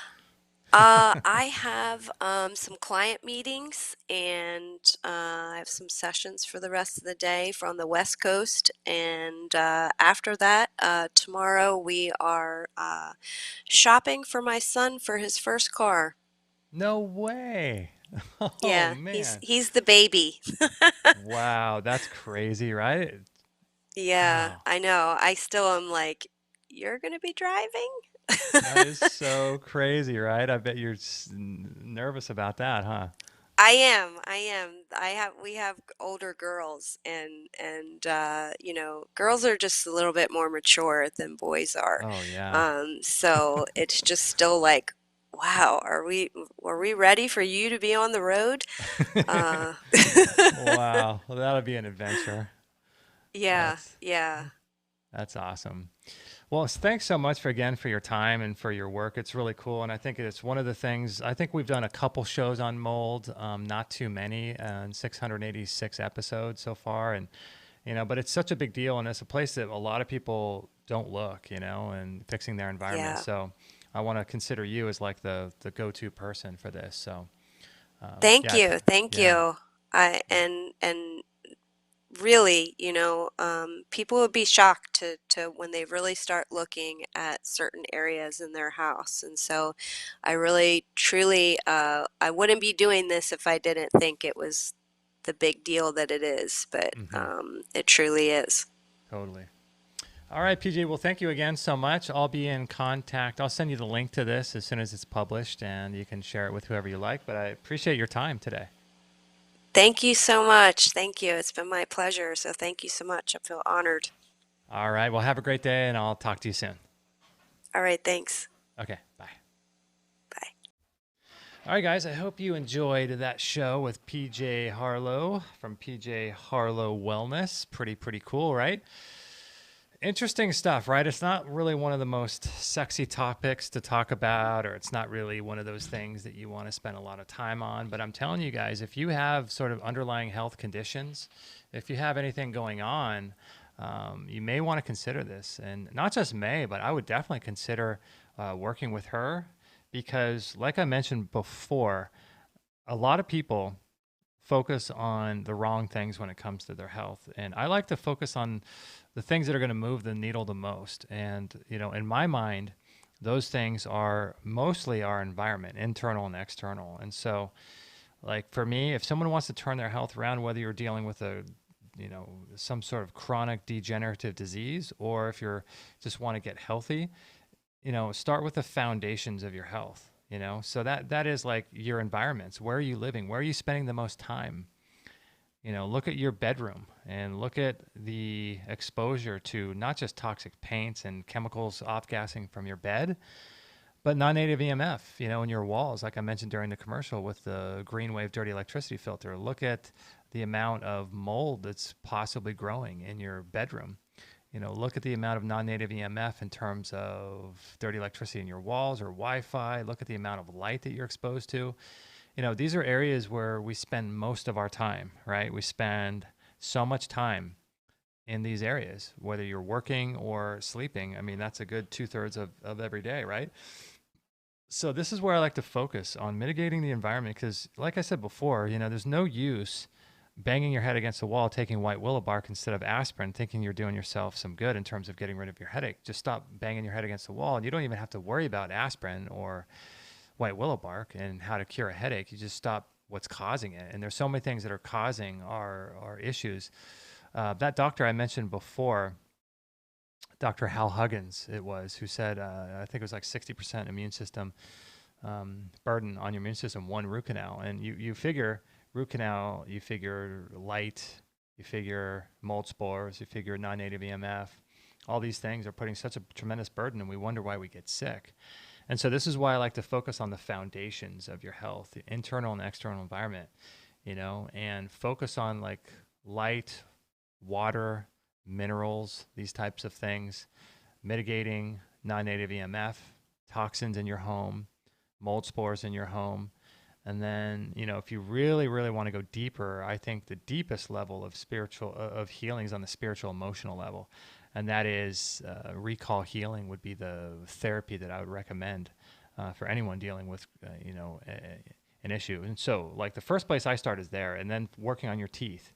I have some client meetings, and I have some sessions for the rest of the day from the West Coast. And after that, tomorrow we are shopping for my son for his first car. No way. Oh, Yeah, he's man. he's the baby. Wow. That's crazy, right? Yeah, Wow. I know. I still am like, you're gonna be driving? That is so crazy, right? I bet you're nervous about that, huh? I am. I am. We have older girls, and girls are just a little bit more mature than boys are. Oh, yeah. So it's just still like, wow, are we ready for you to be on the road? Uh, Wow. Well, that'll be an adventure. yeah, That's yeah. that's awesome. Well, thanks so much for your time and for your work. It's really cool, and I think it's one of the things. I think we've done a couple shows on mold, not too many, and 686 episodes so far, and but it's such a big deal, and it's a place that a lot of people don't look, and fixing their environment. Yeah. So I want to consider you as like the go-to person for this. So Thank yeah, you. Thank yeah, you. I and really, people would be shocked to when they really start looking at certain areas in their house. And so I really, truly, I wouldn't be doing this if I didn't think it was the big deal that it is, but hmm it truly is. totally. All right, PJ. Well, thank you again so much. I'll be in contact. I'll send you the link to this as soon as it's published, and you can share it with whoever you like. But I appreciate your time today. Thank you so much. Thank you. It's been my pleasure. So thank you so much. I feel honored. All right. Well, have a great day, and I'll talk to you soon. All right. Thanks. Okay. Bye. Bye. All right, guys. I hope you enjoyed that show with PJ Harlow from PJ Harlow Wellness. Pretty cool, right? Interesting stuff, right? It's not really one of the most sexy topics to talk about, or it's not really one of those things that you want to spend a lot of time on. But I'm telling you guys, if you have sort of underlying health conditions, if you have anything going on, you may want to consider this. And not just may, but I would definitely consider working with her because, like I mentioned before, a lot of people focus on the wrong things when it comes to their health. And I like to focus on the things that are going to move the needle the most. And, in my mind, those things are mostly our environment, internal and external. And so, like for me, if someone wants to turn their health around, whether you're dealing with some sort of chronic degenerative disease, or if you're just want to get healthy, start with the foundations of your health. So that is like your environments. Where are you living? Where are you spending the most time? Look at your bedroom and look at the exposure to not just toxic paints and chemicals off-gassing from your bed, but non-native EMF, in your walls, like I mentioned during the commercial with the Greenwave dirty electricity filter. Look at the amount of mold that's possibly growing in your bedroom. Look at the amount of non-native EMF in terms of dirty electricity in your walls or Wi-Fi. Look at the amount of light that you're exposed to. These are areas where we spend most of our time, right? We spend so much time in these areas, whether you're working or sleeping. I mean, that's a good 2/3 of every day, right? So this is where I like to focus on mitigating the environment because, like I said before, there's no use banging your head against the wall, taking white willow bark instead of aspirin, thinking you're doing yourself some good in terms of getting rid of your headache. Just stop banging your head against the wall. And you don't even have to worry about aspirin or white willow bark and how to cure a headache. You just stop what's causing it. And there's so many things that are causing our issues. That doctor I mentioned before, Dr. Hal Huggins, who said, I think it was like 60% immune system burden on your immune system, one root canal. And you figure root canal, you figure light, you figure mold spores, you figure non-native EMF. All these things are putting such a tremendous burden, and we wonder why we get sick. And so this is why I like to focus on the foundations of your health, the internal and external environment, and focus on like light, water, minerals, these types of things, mitigating non-native EMF, toxins in your home, mold spores in your home. And then, if you really, really want to go deeper, I think the deepest level of healing is on the spiritual, emotional level. And that is recall healing would be the therapy that I would recommend for anyone dealing with, an issue. And so, like, the first place I start is there, and then working on your teeth,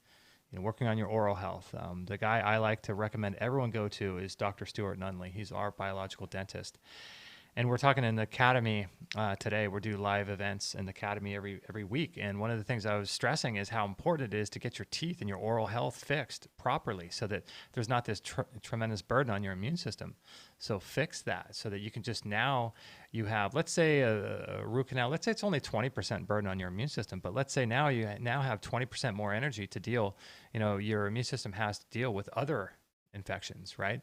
working on your oral health. The guy I like to recommend everyone go to is Dr. Stuart Nunley. He's our biological dentist. And we're talking in the Academy today. We do live events in the Academy every week. And one of the things I was stressing is how important it is to get your teeth and your oral health fixed properly so that there's not this tremendous burden on your immune system. So fix that so that you can just now you have, let's say a root canal, let's say it's only 20% burden on your immune system, but let's say now you now have 20% more energy to deal, your immune system has to deal with other infections, right?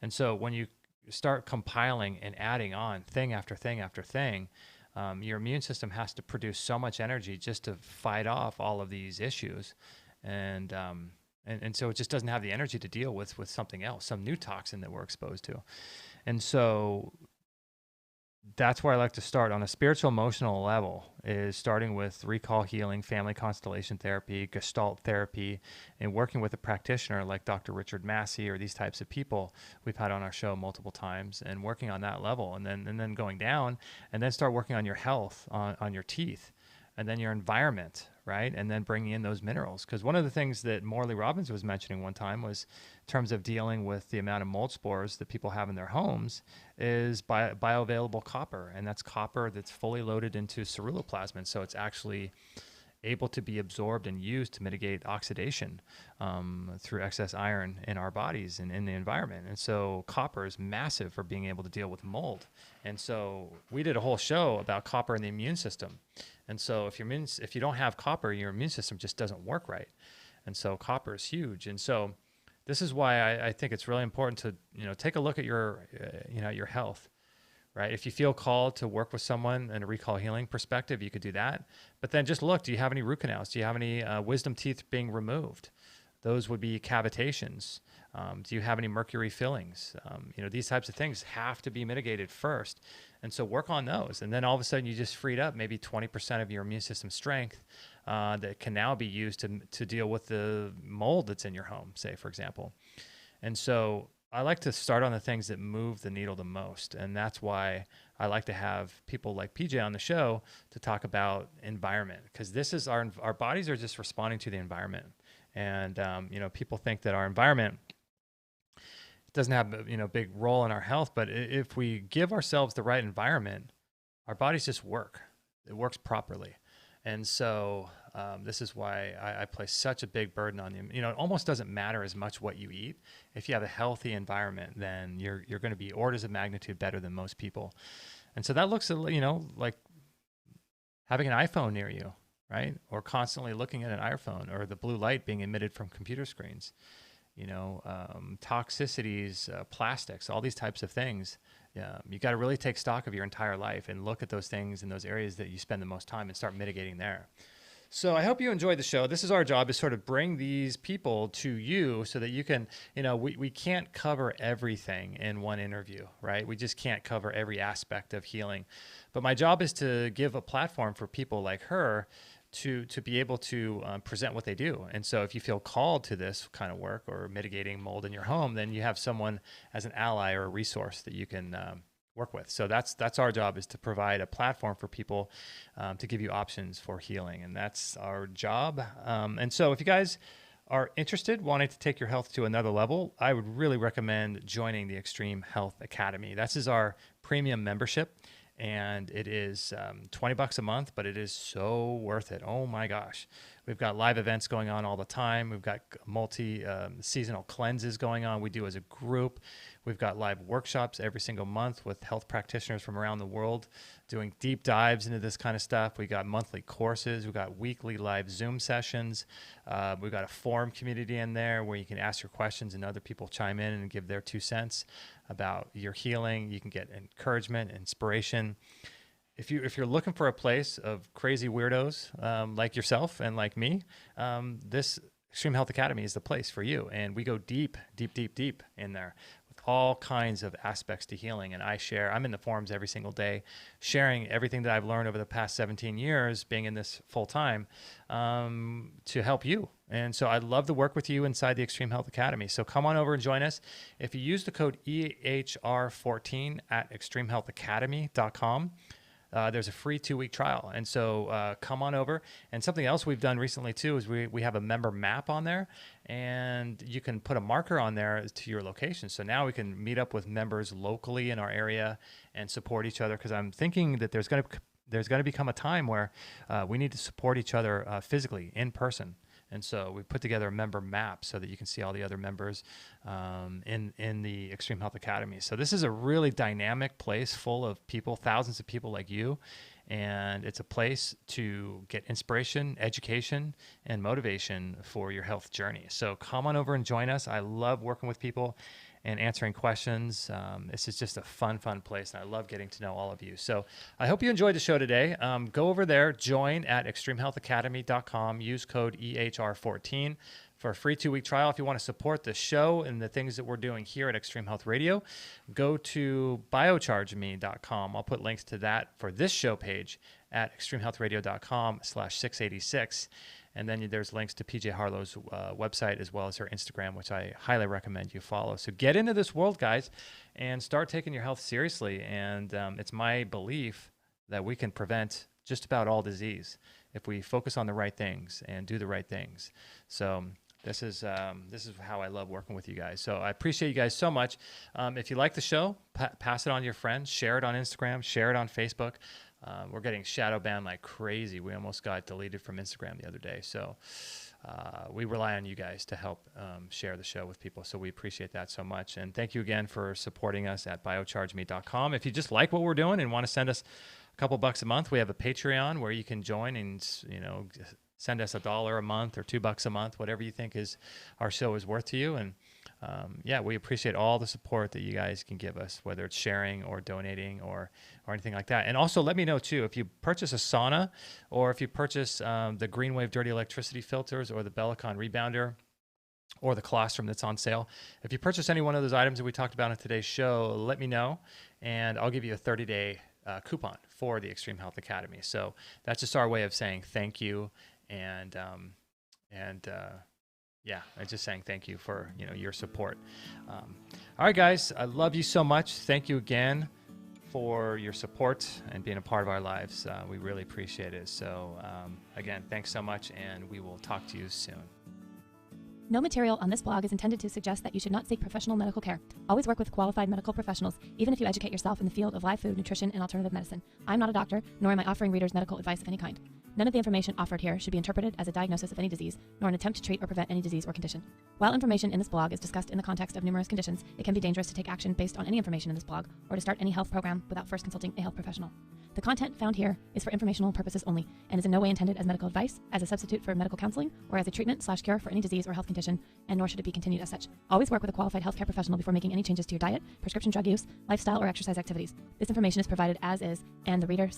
And so when you start compiling and adding on thing after thing after thing, your immune system has to produce so much energy just to fight off all of these issues. And so it just doesn't have the energy to deal with something else, some new toxin that we're exposed to. And so that's where I like to start on a spiritual emotional level, is starting with recall healing, family constellation therapy, gestalt therapy, and working with a practitioner like Dr. Richard Massey or these types of people we've had on our show multiple times, and working on that level, and then going down and then start working on your health, on your teeth, and then your environment, right? And then bringing in those minerals. Because one of the things that Morley Robbins was mentioning one time was in terms of dealing with the amount of mold spores that people have in their homes is bioavailable copper. And that's copper that's fully loaded into ceruloplasmin. So it's actually able to be absorbed and used to mitigate oxidation through excess iron in our bodies and in the environment. And so copper is massive for being able to deal with mold. And so we did a whole show about copper in the immune system. And so if you don't have copper, your immune system just doesn't work right. And so copper is huge. And so this is why I think it's really important to take a look at your your health. Right? If you feel called to work with someone in a recall healing perspective, you could do that. But then just look, do you have any root canals? Do you have any wisdom teeth being removed? Those would be cavitations. Do you have any mercury fillings? These types of things have to be mitigated first. And so work on those. And then all of a sudden you just freed up maybe 20% of your immune system strength that can now be used to deal with the mold that's in your home, say, for example. And so I like to start on the things that move the needle the most. And that's why I like to have people like PJ on the show to talk about environment, because this is our bodies are just responding to the environment. And, people think that our environment doesn't have a big role in our health, but if we give ourselves the right environment, our bodies just work. It works properly. And so this is why I place such a big burden on you. It almost doesn't matter as much what you eat. If you have a healthy environment, then you're going to be orders of magnitude better than most people. And so that looks, like having an iPhone near you, right? Or constantly looking at an iPhone, or the blue light being emitted from computer screens. Toxicities, plastics, all these types of things. You got to really take stock of your entire life and look at those things in those areas that you spend the most time and start mitigating there. So I hope you enjoyed the show. This is our job, is sort of bring these people to you so that you can, we can't cover everything in one interview, right? We just can't cover every aspect of healing. But my job is to give a platform for people like her to be able to present what they do. And so if you feel called to this kind of work or mitigating mold in your home, then you have someone as an ally or a resource that you can work with. So that's our job, is to provide a platform for people to give you options for healing. And that's our job. And so if you guys are interested, wanting to take your health to another level, I would really recommend joining the Extreme Health Academy. This is our premium membership. And it is $20 a month, but it is so worth it. Oh my gosh. We've got live events going on all the time. We've got multi-seasonal cleanses going on. We do as a group. We've got live workshops every single month with health practitioners from around the world doing deep dives into this kind of stuff. We got monthly courses. We've got weekly live Zoom sessions. We've got a forum community in there where you can ask your questions and other people chime in and give their 2 cents about your healing. You can get encouragement, inspiration. If you're looking for a place of crazy weirdos like yourself and like me, this Extreme Health Academy is the place for you. And we go deep, deep, deep, deep in there with all kinds of aspects to healing. And I'm in the forums every single day, sharing everything that I've learned over the past 17 years being in this full time to help you. And so I'd love to work with you inside the Extreme Health Academy. So come on over and join us. If you use the code EHR14 at extremehealthacademy.com, there's a free 2-week trial. And so come on over. And something else we've done recently too is we have a member map on there, and you can put a marker on there to your location. So now we can meet up with members locally in our area and support each other, because I'm thinking that there's going to become a time where we need to support each other physically in person. And so we put together a member map so that you can see all the other members in the Extreme Health Academy. So this is a really dynamic place full of people, thousands of people like you. And it's a place to get inspiration, education, and motivation for your health journey. So come on over and join us. I love working with people and answering questions. This is just a fun place, and I love getting to know all of you. So I hope you enjoyed the show today. Go over there, join at extremehealthacademy.com, use code EHR14 for a free 2-week trial. If you want to support the show and the things that we're doing here at Extreme Health Radio, go to biochargeme.com. I'll put links to that for this show page at extremehealthradio.com/686. And then there's links to PJ Harlow's website as well as her Instagram, which I highly recommend you follow. So get into this world, guys, and start taking your health seriously. And it's my belief that we can prevent just about all disease if we focus on the right things and do the right things. So this is how I love working with you guys. So I appreciate you guys so much. If you like the show, pass it on to your friends, share it on Instagram, share it on Facebook. We're getting shadow banned like crazy. We almost got deleted from Instagram the other day. So we rely on you guys to help share the show with people. So we appreciate that so much. And thank you again for supporting us at biochargeme.com. If you just like what we're doing and want to send us a couple bucks a month, we have a Patreon where you can join and, send us $1 a month or $2 a month, whatever you think our show is worth to you. And we appreciate all the support that you guys can give us, whether it's sharing or donating or anything like that. And also let me know too, if you purchase a sauna or if you purchase the Greenwave dirty electricity filters or the Bellicon Rebounder or the colostrum that's on sale. If you purchase any one of those items that we talked about in today's show, let me know, and I'll give you a 30-day coupon for the Extreme Health Academy. So that's just our way of saying thank you, and yeah, I'm just saying thank you for your support. All right, guys, I love you so much. Thank you again for your support and being a part of our lives. We really appreciate it. So again, thanks so much, and we will talk to you soon. No material on this blog is intended to suggest that you should not seek professional medical care. Always work with qualified medical professionals, even if you educate yourself in the field of live food, nutrition, and alternative medicine. I'm not a doctor, nor am I offering readers medical advice of any kind. None of the information offered here should be interpreted as a diagnosis of any disease, nor an attempt to treat or prevent any disease or condition. While information in this blog is discussed in the context of numerous conditions, it can be dangerous to take action based on any information in this blog or to start any health program without first consulting a health professional. The content found here is for informational purposes only and is in no way intended as medical advice, as a substitute for medical counseling, or as a treatment/cure for any disease or health condition, and nor should it be continued as such. Always work with a qualified healthcare professional before making any changes to your diet, prescription drug use, lifestyle, or exercise activities. This information is provided as is, and the reader/